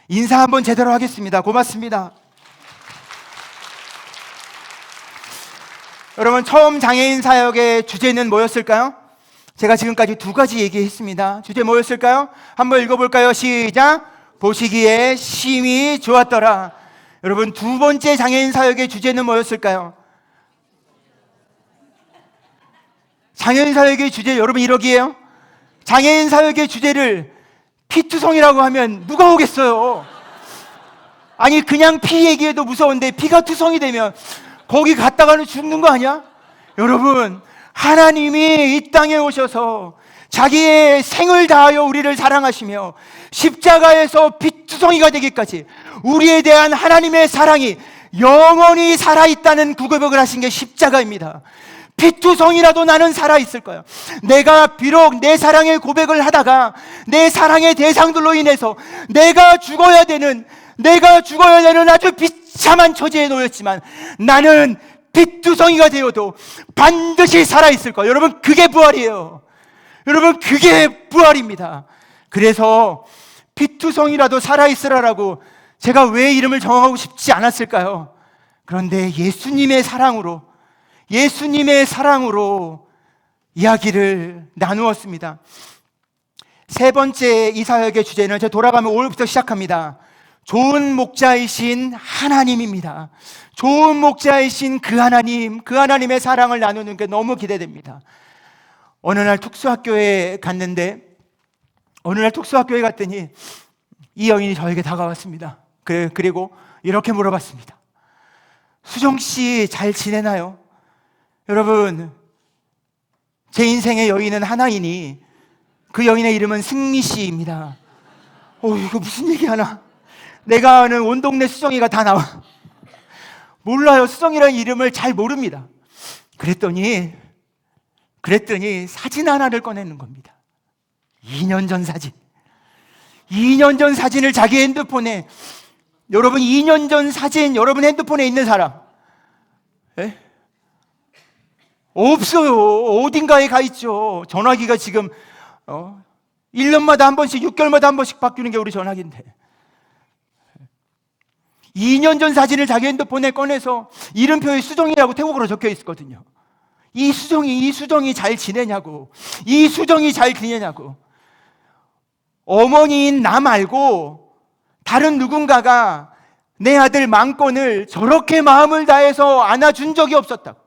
인사 한번 제대로 하겠습니다. 고맙습니다. 여러분, 처음 장애인 사역의 주제는 뭐였을까요? 제가 지금까지 2가지 얘기했습니다. 주제 뭐였을까요? 한번 읽어볼까요? 시작! 보시기에 심히 좋았더라. 여러분, 2번째 장애인 사역의 주제는 뭐였을까요? 장애인 사역의 주제, 여러분 이러기에요? 장애인 사역의 주제를 피투성이라고 하면 누가 오겠어요? 아니, 그냥 피 얘기해도 무서운데 피가 투성이 되면 거기 갔다가는 죽는 거 아니야? 여러분, 하나님이 이 땅에 오셔서 자기의 생을 다하여 우리를 사랑하시며 십자가에서 피투성이가 되기까지 우리에 대한 하나님의 사랑이 영원히 살아있다는 구고백을 하신 게 십자가입니다. 피투성이라도 나는 살아있을 거야. 내가 비록 내 사랑의 고백을 하다가 내 사랑의 대상들로 인해서 내가 죽어야 되는 아주 비참한 처지에 놓였지만 나는 피투성이가 되어도 반드시 살아있을 거야. 여러분, 그게 부활이에요. 여러분, 그게 부활입니다. 그래서 피투성이라도 살아있으라라고 제가 왜 이름을 정하고 싶지 않았을까요? 그런데 예수님의 사랑으로 이야기를 나누었습니다. 3번째 이 사역의 주제는, 제가 돌아가면 5월부터 시작합니다. 좋은 목자이신 하나님입니다. 좋은 목자이신 그 하나님의 사랑을 나누는 게 너무 기대됩니다. 어느 날 특수학교에 갔더니 이 여인이 저에게 다가왔습니다. 그리고 이렇게 물어봤습니다. 수정씨 잘 지내나요? 여러분, 제 인생의 여인은 하나이니 그 여인의 이름은 승리씨입니다. 이거 무슨 얘기하나? 내가 아는 온 동네 수정이가 다 나와. 몰라요. 수정이라는 이름을 잘 모릅니다. 그랬더니 사진 하나를 꺼내는 겁니다. 2년 전 사진. 2년 전 사진을 자기 핸드폰에, 여러분 2년 전 사진 여러분 핸드폰에 있는 사람 에? 없어요. 어딘가에 가 있죠. 전화기가 지금 1년마다 한 번씩, 6개월마다 한 번씩 바뀌는 게 우리 전화기인데, 2년 전 사진을 자기 핸드폰에 꺼내서 이름표에 수정이라고 태국어로 적혀 있거든요. 이 수정이 잘 지내냐고. 이 수정이 잘 지내냐고. 어머니인 나 말고 다른 누군가가 내 아들 망건을 저렇게 마음을 다해서 안아준 적이 없었다고.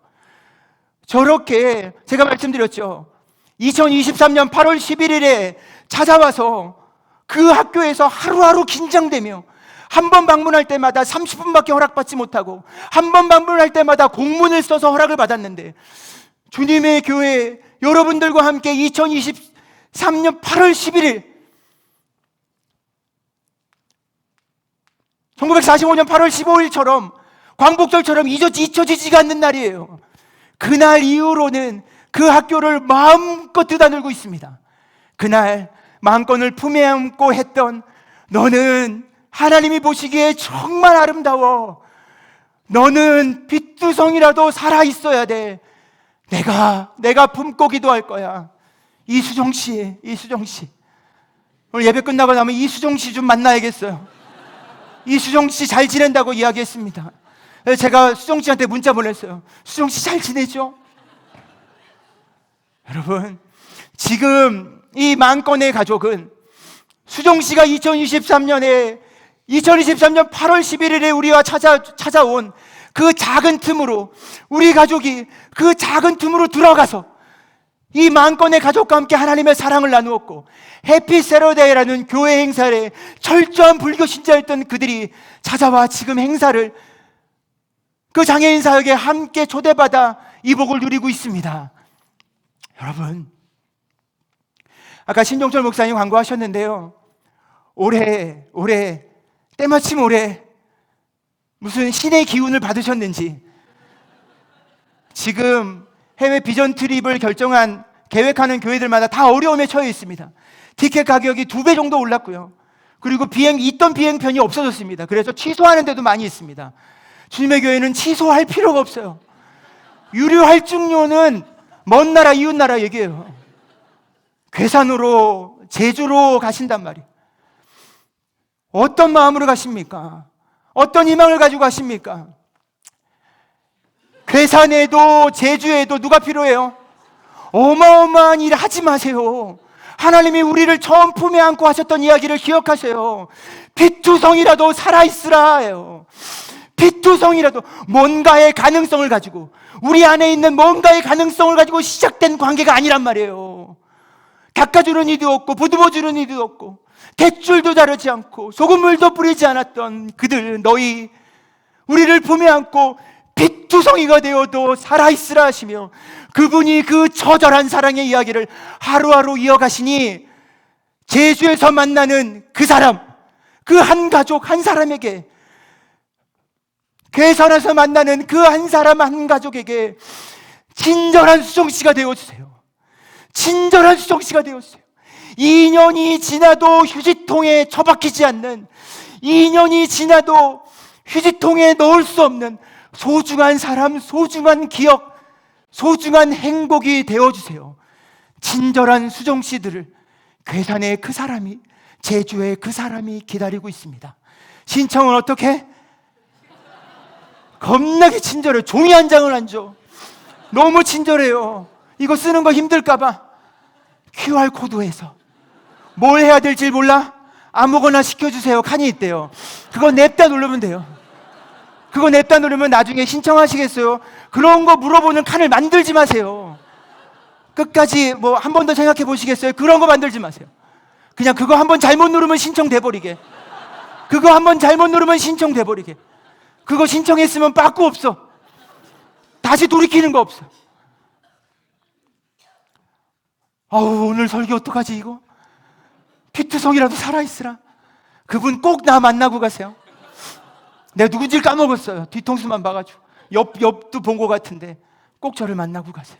저렇게 제가 말씀드렸죠. 2023년 8월 11일에 찾아와서 그 학교에서 하루하루 긴장되며 한 번 방문할 때마다 30분밖에 허락받지 못하고 한 번 방문할 때마다 공문을 써서 허락을 받았는데, 주님의 교회 여러분들과 함께 2023년 8월 11일 1945년 8월 15일처럼 광복절처럼 잊혀지지가 않는 날이에요. 그날 이후로는 그 학교를 마음껏 드나들고 있습니다. 그날 마음권을 품에 안고 했던, 너는 하나님이 보시기에 정말 아름다워. 너는 핏두성이라도 살아있어야 돼. 내가 품고 기도할 거야. 이수정 씨. 오늘 예배 끝나고 나면 이수정 씨 좀 만나야겠어요. 이수정 씨 잘 지낸다고 이야기했습니다. 제가 수정 씨한테 문자 보냈어요. 수정 씨 잘 지내죠? 여러분, 지금 이 만건의 가족은 수정 씨가 2023년 8월 11일에 우리와 찾아온 그 작은 틈으로, 우리 가족이 그 작은 틈으로 들어가서 이 만건의 가족과 함께 하나님의 사랑을 나누었고, 해피 세러데이라는 교회 행사에 철저한 불교 신자였던 그들이 찾아와 지금 행사를, 그 장애인 사역에 함께 초대받아 이 복을 누리고 있습니다. 여러분, 아까 신종철 목사님 광고하셨는데요, 올해 때마침 올해 무슨 신의 기운을 받으셨는지 지금 해외 비전 트립을 계획하는 교회들마다 다 어려움에 처해 있습니다. 티켓 가격이 2배 정도 올랐고요. 그리고 있던 비행편이 없어졌습니다. 그래서 취소하는 데도 많이 있습니다. 주님의 교회는 취소할 필요가 없어요. 유료 할증료는 먼 나라, 이웃 나라 얘기예요. 괴산으로, 제주로 가신단 말이에요. 어떤 마음으로 가십니까? 어떤 희망을 가지고 가십니까? 괴산에도 제주에도 누가 필요해요? 어마어마한 일 하지 마세요. 하나님이 우리를 처음 품에 안고 하셨던 이야기를 기억하세요. 피투성이라도 살아있으라예요. 피투성이라도 뭔가의 가능성을 가지고, 우리 안에 있는 뭔가의 가능성을 가지고 시작된 관계가 아니란 말이에요. 닦아주는 이도 없고 보듬어주는 이도 없고 탯줄도 자르지 않고 소금물도 뿌리지 않았던 그들, 너희 우리를 품에 안고 빛투성이가 되어도 살아있으라 하시며, 그분이 그 처절한 사랑의 이야기를 하루하루 이어가시니, 제주에서 만나는 그 사람, 그 한 가족 한 사람에게, 괴산에서 만나는 그 한 사람 한 가족에게 친절한 수정씨가 되어주세요. 친절한 수정씨가 되어주세요. 2년이 지나도 휴지통에 처박히지 않는, 2년이 지나도 휴지통에 넣을 수 없는 소중한 사람, 소중한 기억, 소중한 행복이 되어주세요. 친절한 수정씨들을 괴산의 그 사람이, 제주의 그 사람이 기다리고 있습니다. 신청은 어떻게? 겁나게 친절해요. 종이 한 장을 안 줘. 너무 친절해요. 이거 쓰는 거 힘들까봐 QR코드에서 뭘 해야 될지 몰라? 아무거나 시켜주세요. 칸이 있대요. 그거 냅다 누르면 돼요. 그거 냅다 누르면 나중에 신청하시겠어요? 그런 거 물어보는 칸을 만들지 마세요. 끝까지 뭐 한 번 더 생각해 보시겠어요? 그런 거 만들지 마세요. 그냥 그거 한 번 잘못 누르면 신청돼 버리게. 그거 한 번 잘못 누르면 신청돼 버리게. 그거 신청했으면 빠꾸 없어. 다시 돌이키는 거 없어. 아우, 오늘 설교 어떡하지 이거? 피투성이라도 살아있으라. 그분 꼭 나 만나고 가세요. 내가 누군지 까먹었어요. 뒤통수만 봐가지고. 옆도 본 것 같은데 꼭 저를 만나고 가세요.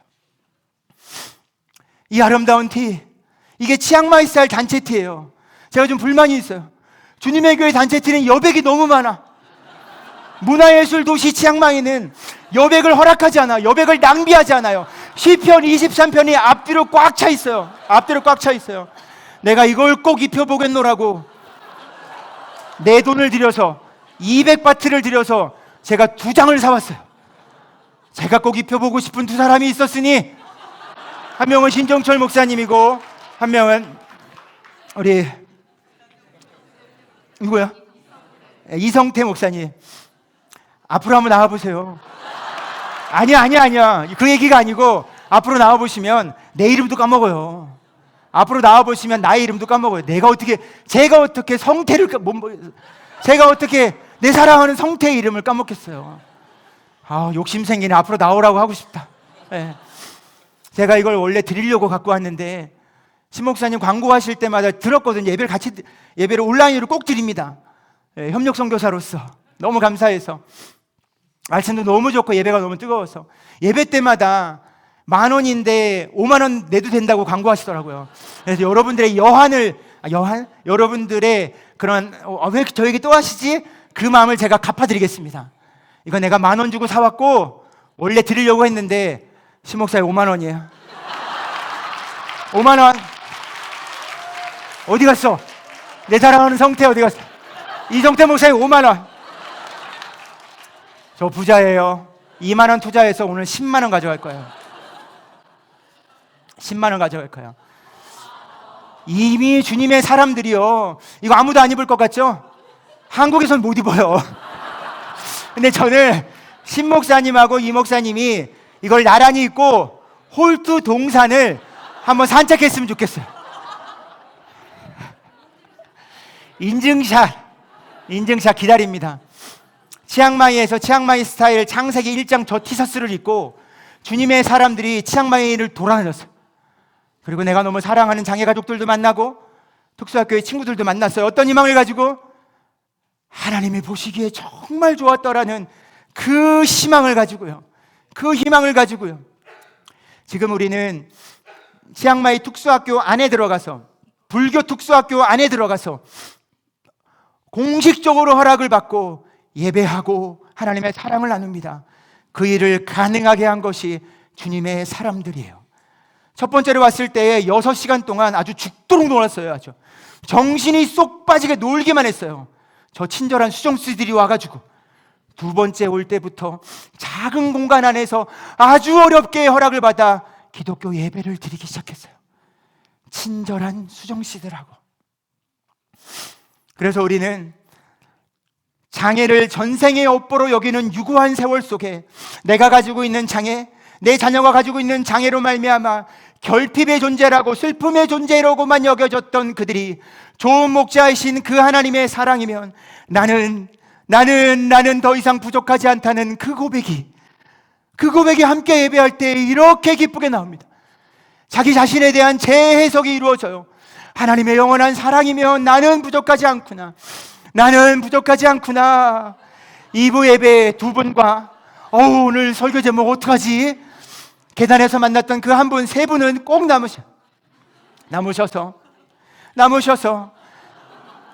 이 아름다운 티, 이게 치앙마이 쌀 단체 티예요. 제가 좀 불만이 있어요. 주님의 교회 단체팀은 여백이 너무 많아. 문화예술 도시 치앙마이는 여백을 허락하지 않아. 여백을 낭비하지 않아요. 시편 23편이 앞뒤로 꽉 차 있어요. 앞뒤로 꽉 차 있어요. 내가 이걸 꼭 입혀보겠노라고 내 돈을 들여서 200바트를 들여서 제가 2장을 사왔어요. 제가 꼭 입혀보고 싶은 두 사람이 있었으니 한 명은 신정철 목사님이고 한 명은 우리 누구야? 이성태 목사님. 앞으로 한번 나와보세요. 아니야. 그 얘기가 아니고 앞으로 나와보시면 내 이름도 까먹어요. 앞으로 나와보시면 나의 이름도 까먹어요. 제가 어떻게 성태를 제가 어떻게 내 사랑하는 성태의 이름을 까먹겠어요. 욕심 생기네. 앞으로 나오라고 하고 싶다. 네. 제가 이걸 원래 드리려고 갖고 왔는데 신 목사님 광고하실 때마다 들었거든요. 예배를 온라인으로 꼭 드립니다. 네, 협력 선교사로서 너무 감사해서 말씀도 너무 좋고 예배가 너무 뜨거워서 예배 때마다 10,000원인데 50,000원 내도 된다고 광고하시더라고요. 그래서 여러분들의 여러분들의 그런 왜 저에게 또 하시지? 그 마음을 제가 갚아드리겠습니다. 이거 내가 10,000원 주고 사왔고 원래 드리려고 했는데 신목사에 50,000원이에요. 50,000원 어디 갔어? 내 사랑하는 성태 어디 갔어? 이성태 목사에 50,000원. 저 부자예요. 20,000원 투자해서 오늘 100,000원 가져갈 거예요. 100,000원 가져갈 거예요. 이미 주님의 사람들이요, 이거 아무도 안 입을 것 같죠? 한국에선 못 입어요. 근데 저는 신 목사님하고 이 목사님이 이걸 나란히 입고 홀투 동산을 한번 산책했으면 좋겠어요. 인증샷 기다립니다. 치앙마이에서 치앙마이 스타일 창세기 1장 저 티셔츠를 입고 주님의 사람들이 치앙마이를 돌아다녔어요. 그리고 내가 너무 사랑하는 장애 가족들도 만나고 특수학교의 친구들도 만났어요. 어떤 희망을 가지고? 하나님이 보시기에 정말 좋았더라는 그 희망을 가지고요. 지금 우리는 치앙마이 특수학교 안에 들어가서, 불교 특수학교 안에 들어가서 공식적으로 허락을 받고 예배하고 하나님의 사랑을 나눕니다. 그 일을 가능하게 한 것이 주님의 사람들이에요. 첫 번째로 왔을 때에 6시간 동안 아주 죽도록 놀았어요. 아주 정신이 쏙 빠지게 놀기만 했어요. 저 친절한 수정씨들이 와가지고 두 번째 올 때부터 작은 공간 안에서 아주 어렵게 허락을 받아 기독교 예배를 드리기 시작했어요. 친절한 수정씨들하고. 그래서 우리는 장애를 전생의 업보로 여기는 유구한 세월 속에 내가 가지고 있는 장애, 내 자녀가 가지고 있는 장애로 말미암아 결핍의 존재라고, 슬픔의 존재라고만 여겨졌던 그들이 좋은 목자이신 그 하나님의 사랑이면 나는 더 이상 부족하지 않다는 그 고백이 함께 예배할 때 이렇게 기쁘게 나옵니다. 자기 자신에 대한 재해석이 이루어져요. 하나님의 영원한 사랑이면 나는 부족하지 않구나. 2부 예배 두 분과 오늘 설교 제목 어떡하지? 계단에서 만났던 그 한 분, 세 분은 꼭 남으셔서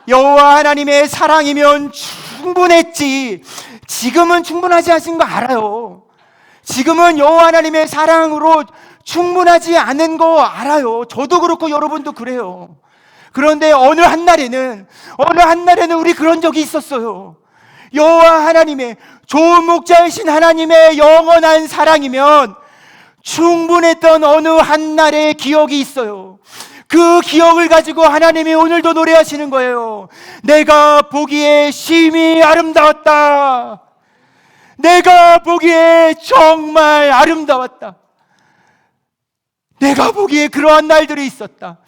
여호와 하나님의 사랑이면 충분했지. 지금은 충분하지 않은 거 알아요. 지금은 여호와 하나님의 사랑으로 충분하지 않은 거 알아요. 저도 그렇고 여러분도 그래요. 그런데 어느 한 날에는 우리 그런 적이 있었어요. 여호와 하나님의, 좋은 목자이신 하나님의 영원한 사랑이면 충분했던 어느 한 날의 기억이 있어요. 그 기억을 가지고 하나님이 오늘도 노래하시는 거예요. 내가 보기에 심히 아름다웠다. 내가 보기에 정말 아름다웠다. 내가 보기에 그러한 날들이 있었다.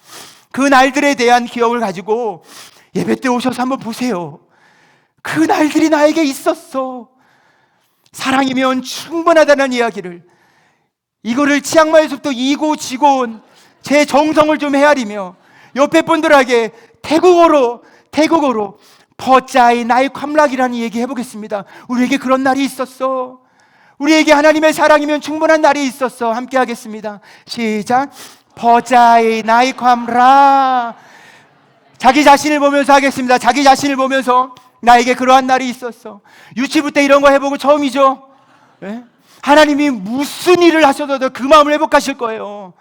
그 날들에 대한 기억을 가지고 예배 때 오셔서 한번 보세요. 그 날들이 나에게 있었어. 사랑이면 충분하다는 이야기를, 이거를 치앙마이에서부터 이고 지고 온 제 정성을 좀 헤아리며 옆에 분들에게 태국어로 퍼짜이 나이 캄락이라는 얘기 해보겠습니다. 우리에게 그런 날이 있었어. 우리에게 하나님의 사랑이면 충분한 날이 있었어. 함께 하겠습니다. 시작. 퍼짜이 나이 캄락. 자기 자신을 보면서 하겠습니다. 자기 자신을 보면서 나에게 그러한 날이 있었어. 유치부 때 이런 거 해보고 처음이죠. 예? 하나님이 무슨 일을 하셔도 그 마음을 회복하실 거예요.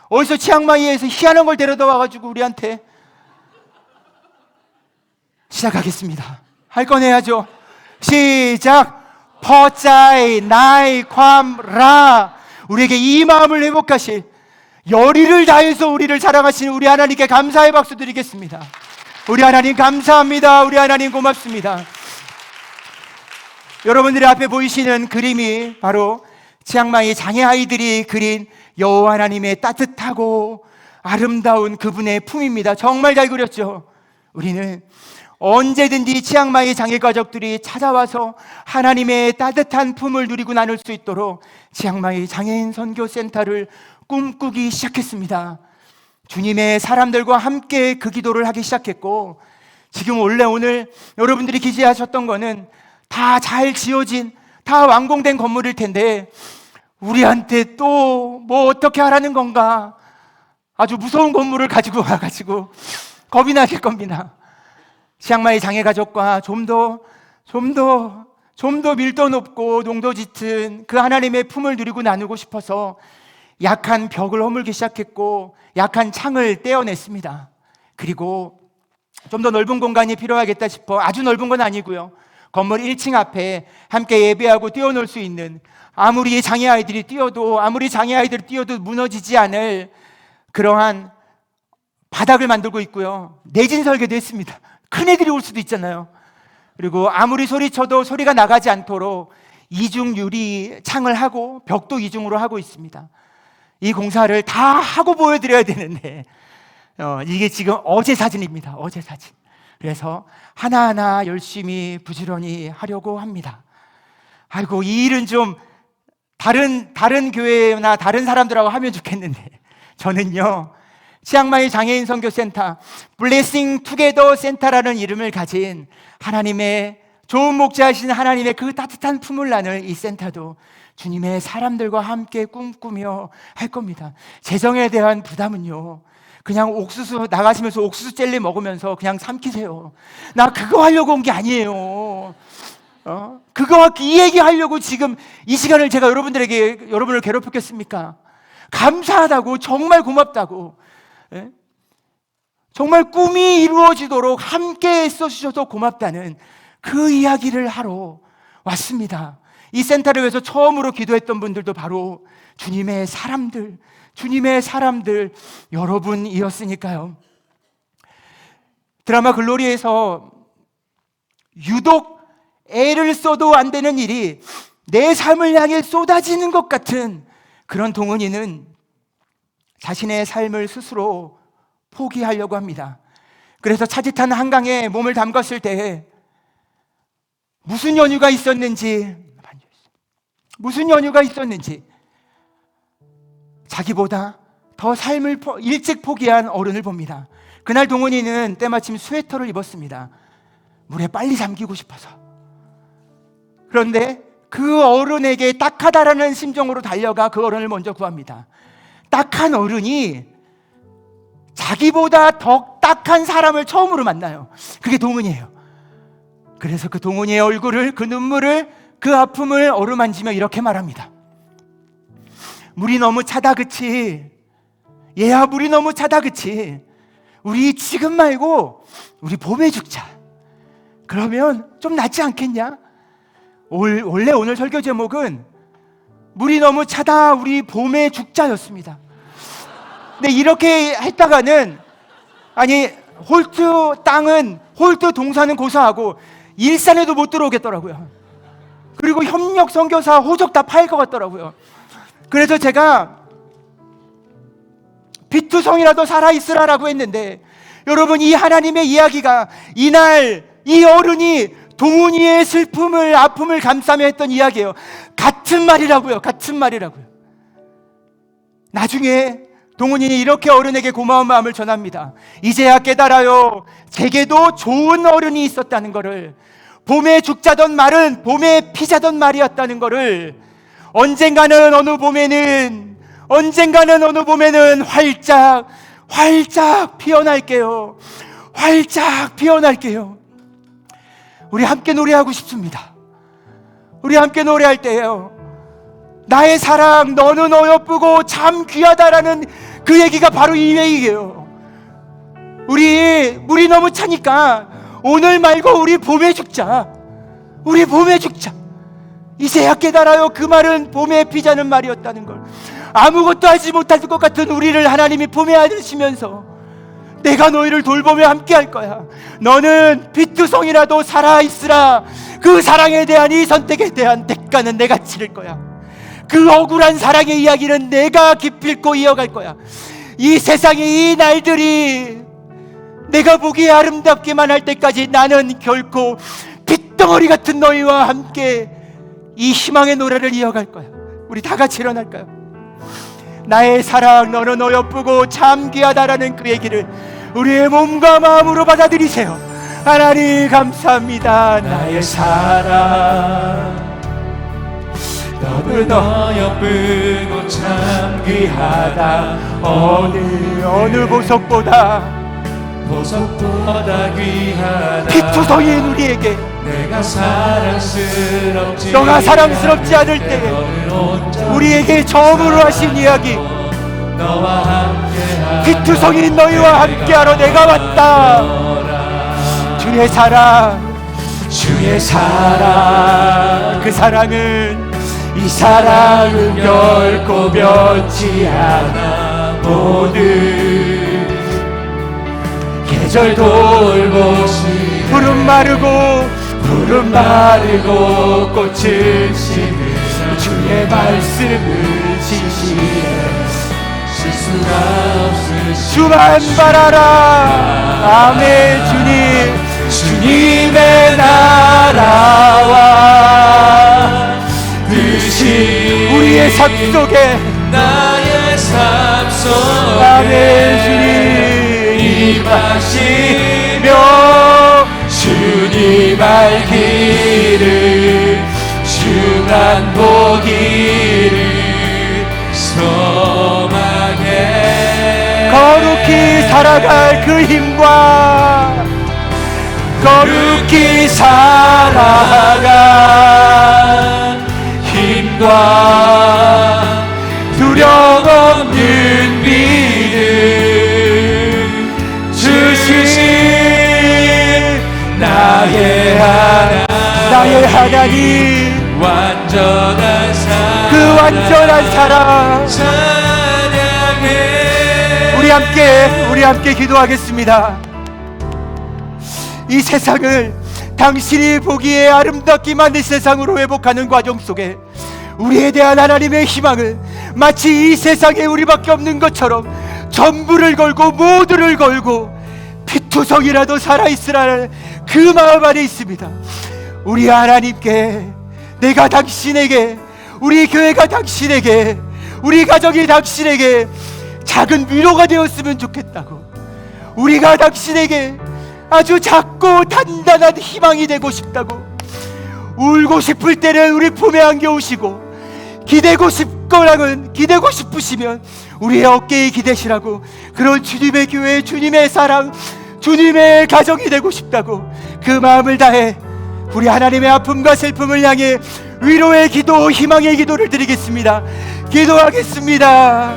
어디서 치앙마이에서 희한한 걸 데려다 와가지고 우리한테. 시작하겠습니다. 할 건 해야죠. 시작. 퍼짜이 나이 괌라. 우리에게 이 마음을 회복하실, 열의를 다해서 우리를 사랑하시는 우리 하나님께 감사의 박수 드리겠습니다. 우리 하나님 감사합니다. 우리 하나님 고맙습니다. 여러분들의 앞에 보이시는 그림이 바로 치앙마이 장애 아이들이 그린 여호와 하나님의 따뜻하고 아름다운 그분의 품입니다. 정말 잘 그렸죠. 우리는 언제든지 치앙마이 장애 가족들이 찾아와서 하나님의 따뜻한 품을 누리고 나눌 수 있도록 치앙마이 장애인 선교센터를 꿈꾸기 시작했습니다. 주님의 사람들과 함께 그 기도를 하기 시작했고, 지금 원래 오늘 여러분들이 기대하셨던 거는 다 잘 지어진, 다 완공된 건물일 텐데 우리한테 또 뭐 어떻게 하라는 건가, 아주 무서운 건물을 가지고 와가지고 겁이 나실 겁니다. 치앙마이 장애 가족과 좀 더 밀도 높고 농도 짙은 그 하나님의 품을 누리고 나누고 싶어서 약한 벽을 허물기 시작했고 약한 창을 떼어냈습니다. 그리고 좀 더 넓은 공간이 필요하겠다 싶어, 아주 넓은 건 아니고요, 건물 1층 앞에 함께 예배하고 뛰어놀 수 있는, 아무리 장애 아이들이 뛰어도 무너지지 않을 그러한 바닥을 만들고 있고요, 내진 설계도 했습니다. 큰 애들이 올 수도 있잖아요. 그리고 아무리 소리쳐도 소리가 나가지 않도록 이중 유리 창을 하고 벽도 이중으로 하고 있습니다. 이 공사를 다 하고 보여드려야 되는데 이게 지금 어제 사진입니다. 어제 사진. 그래서 하나하나 열심히 부지런히 하려고 합니다. 아이고, 이 일은 좀 다른 교회나 다른 사람들하고 하면 좋겠는데, 저는요 치앙마이 장애인 선교센터 블레싱 투게더 센터라는 이름을 가진 하나님의 좋은 목자하신 하나님의 그 따뜻한 품을 나눌 이 센터도 주님의 사람들과 함께 꿈꾸며 할 겁니다. 재정에 대한 부담은요, 그냥 옥수수 나가시면서 옥수수 젤리 먹으면서 그냥 삼키세요. 나 그거 하려고 온 게 아니에요. 이 얘기 하려고 지금 이 시간을 제가 여러분을 괴롭혔겠습니까? 감사하다고, 정말 고맙다고, 예? 정말 꿈이 이루어지도록 함께 애써주셔서 고맙다는 그 이야기를 하러 왔습니다. 이 센터를 위해서 처음으로 기도했던 분들도 바로 주님의 사람들 여러분이었으니까요. 드라마 글로리에서 유독 애를 써도 안 되는 일이 내 삶을 향해 쏟아지는 것 같은 그런 동은이는 자신의 삶을 스스로 포기하려고 합니다. 그래서 차디탄 한강에 몸을 담갔을 때 무슨 연유가 있었는지 자기보다 더 삶을 일찍 포기한 어른을 봅니다. 그날 동훈이는 때마침 스웨터를 입었습니다. 물에 빨리 잠기고 싶어서. 그런데 그 어른에게 딱하다라는 심정으로 달려가 그 어른을 먼저 구합니다. 딱한 어른이 자기보다 더 딱한 사람을 처음으로 만나요. 그게 동훈이에요. 그래서 그 동훈이의 얼굴을, 그 눈물을, 그 아픔을 어루만지며 이렇게 말합니다. 물이 너무 차다 그치? 얘야, 물이 너무 차다 그치? 우리 지금 말고 우리 봄에 죽자. 그러면 좀 낫지 않겠냐? 원래 오늘 설교 제목은 물이 너무 차다 우리 봄에 죽자였습니다. 근데 이렇게 했다가는, 아니, 홀트 동사는 고사하고 일산에도 못 들어오겠더라고요. 그리고 협력 선교사 호적 다 파일 것 같더라고요. 그래서 제가 피투성이라도 살아있으라라고 했는데, 여러분, 이 하나님의 이야기가 이날 이 어른이 동훈이의 슬픔을, 아픔을 감싸며 했던 이야기예요. 같은 말이라고요. 나중에 동훈이는 이렇게 어른에게 고마운 마음을 전합니다. 이제야 깨달아요. 제게도 좋은 어른이 있었다는 것을. 봄에 죽자던 말은 봄에 피자던 말이었다는 것을. 언젠가는 어느 봄에는 활짝 피어날게요. 활짝 피어날게요. 우리 함께 노래하고 싶습니다. 우리 함께 노래할 때요, 나의 사랑 너는 어여쁘고 참 귀하다라는 그 얘기가 바로 이 얘기예요. 우리 물이 너무 차니까 오늘 말고 우리 봄에 죽자. 우리 봄에 죽자. 이제야 깨달아요. 그 말은 봄에 피자는 말이었다는 걸. 아무것도 하지 못할 것 같은 우리를 하나님이 봄에 안으시면서 내가 너희를 돌보며 함께 할 거야. 너는 피투성이라도 살아있으라. 그 사랑에 대한 이 선택에 대한 대가는 내가 치를 거야. 그 억울한 사랑의 이야기는 내가 기필코 이어갈 거야. 이 세상의 이 날들이 내가 보기에 아름답기만 할 때까지 나는 결코 핏덩어리 같은 너희와 함께 이 희망의 노래를 이어갈 거야. 우리 다 같이 일어날까요? 나의 사랑 너는 어여쁘고 참 귀하다라는 그 얘기를 우리의 몸과 마음으로 받아들이세요. 하나님 감사합니다. 나의 사랑 너는 어여쁘고 참 귀하다. 어느 보석보다 귀하다. 피투성이인 우리에게 내가 사랑스럽지 너가 사랑스럽지 않을 때에 우리에게 처음으로 하신 이야기, 너와 함께하라. 피투성이인 너희와 함께하러 내가 왔다. 주의 사랑 그 사랑은 이 사랑은 결코 변치 않아. 모든 계절 돌보시 푸른 마르고 꽃을 심으라. 주의 말씀을 지시해 실수가 없으시 주만 바라라. 아멘. 주님의 나라와 뜻이 우리의 삶 속에 나의 삶 속에 아멘. 주님 임하시며 주님 알기를 주만 보기를 소망해. 거룩히 살아갈 그 힘과 거룩히 살아갈 힘과 두려움 없는 믿음 주신 나의 하나님 완전한 사랑 그 완전한 사랑 찬양해. 우리 함께 기도하겠습니다. 이 세상을 당신이 보기에 아름답기만 한 세상으로 회복하는 과정 속에 우리에 대한 하나님의 희망을 마치 이 세상에 우리밖에 없는 것처럼 전부를 걸고 모두를 걸고 피투성이라도 살아있으라는 그 마음 안에 있습니다. 우리 하나님께 내가 당신에게, 우리 교회가 당신에게, 우리 가정이 당신에게 작은 위로가 되었으면 좋겠다고, 우리가 당신에게 아주 작고 단단한 희망이 되고 싶다고, 울고 싶을 때는 우리 품에 안겨오시고 기대고 싶으시면 우리의 어깨에 기대시라고, 그런 주님의 교회, 주님의 사랑, 주님의 가정이 되고 싶다고 그 마음을 다해 우리 하나님의 아픔과 슬픔을 향해 위로의 기도, 희망의 기도를 드리겠습니다. 기도하겠습니다.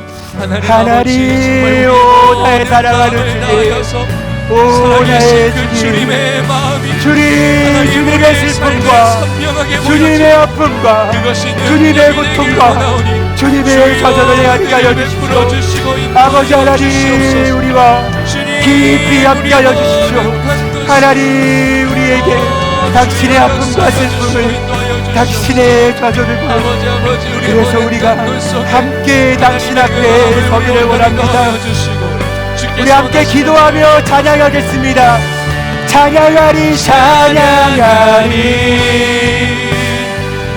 하나님, 오 나의 사랑하는 주님, 오 나의 주님, 주님의 슬픔과 주님의 아픔과 주님의 고통과 주님의 좌절을 하여 주십시오. 아버지 하나님, 우리와 깊이 함께하여 주십시오. 하나님, 우리에게 당신의 아픔과 슬픔을, 당신의 좌절을 보여, 그래서 우리가 함께 당신 앞에 서기를 원합니다. 우리 함께 기도하며 찬양하겠습니다. 찬양하리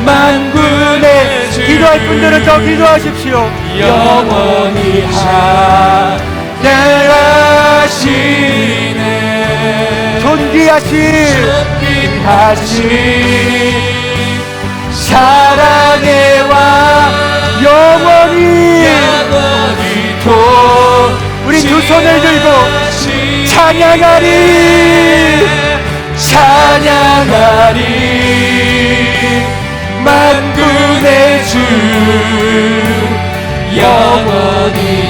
만군의, 기도할 분들은 더 기도하십시오. 영원히 하시네 존귀하신 사랑의 왕 영원히 우리 두 손을 들고 찬양하리 찬양하리 만군의 주 영원히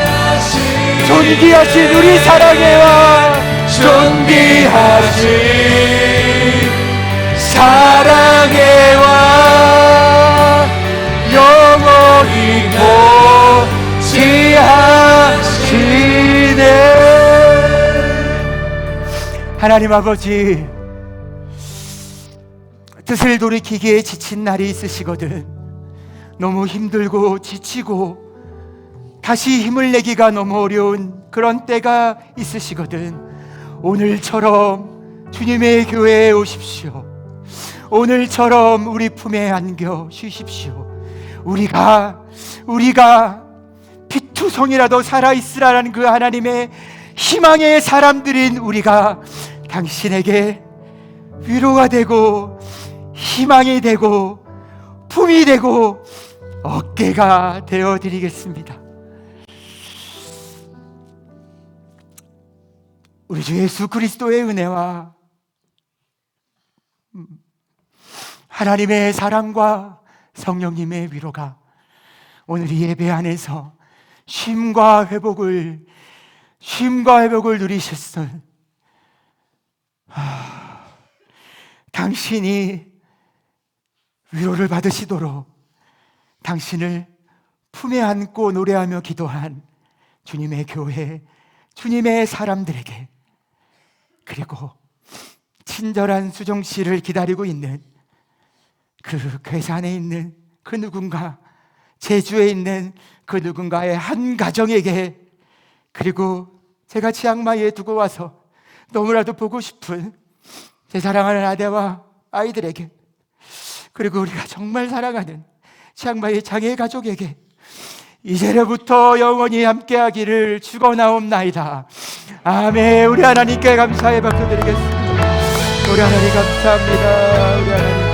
함께하시 존귀하신 우리 사랑의 왕, 존귀하신 사랑의 왕 영원히 보지하시네. 하나님 아버지, 뜻을 돌이키기에 지친 날이 있으시거든. 너무 힘들고 지치고 다시 힘을 내기가 너무 어려운 그런 때가 있으시거든. 오늘처럼 주님의 교회에 오십시오. 오늘처럼 우리 품에 안겨 쉬십시오. 우리가 피투성이라도 살아있으라는 그 하나님의 희망의 사람들인 우리가 당신에게 위로가 되고 희망이 되고 품이 되고 어깨가 되어드리겠습니다. 우리 주 예수 그리스도의 은혜와 하나님의 사랑과 성령님의 위로가 오늘 이 예배 안에서 쉼과 회복을 누리셨을 당신이 위로를 받으시도록 당신을 품에 안고 노래하며 기도한 주님의 교회, 주님의 사람들에게, 그리고 친절한 수정 씨를 기다리고 있는 그 괴산에 있는 그 누군가, 제주에 있는 그 누군가의 한 가정에게, 그리고 제가 치앙마이에 두고 와서 너무나도 보고 싶은 제 사랑하는 아내와 아이들에게, 그리고 우리가 정말 사랑하는 치앙마이 장애 가족에게 이제로부터 영원히 함께하기를 축원하옵나이다. 아멘. 우리 하나님께 감사의 박수 드리겠습니다. 우리 하나님 감사합니다. 우리 하나님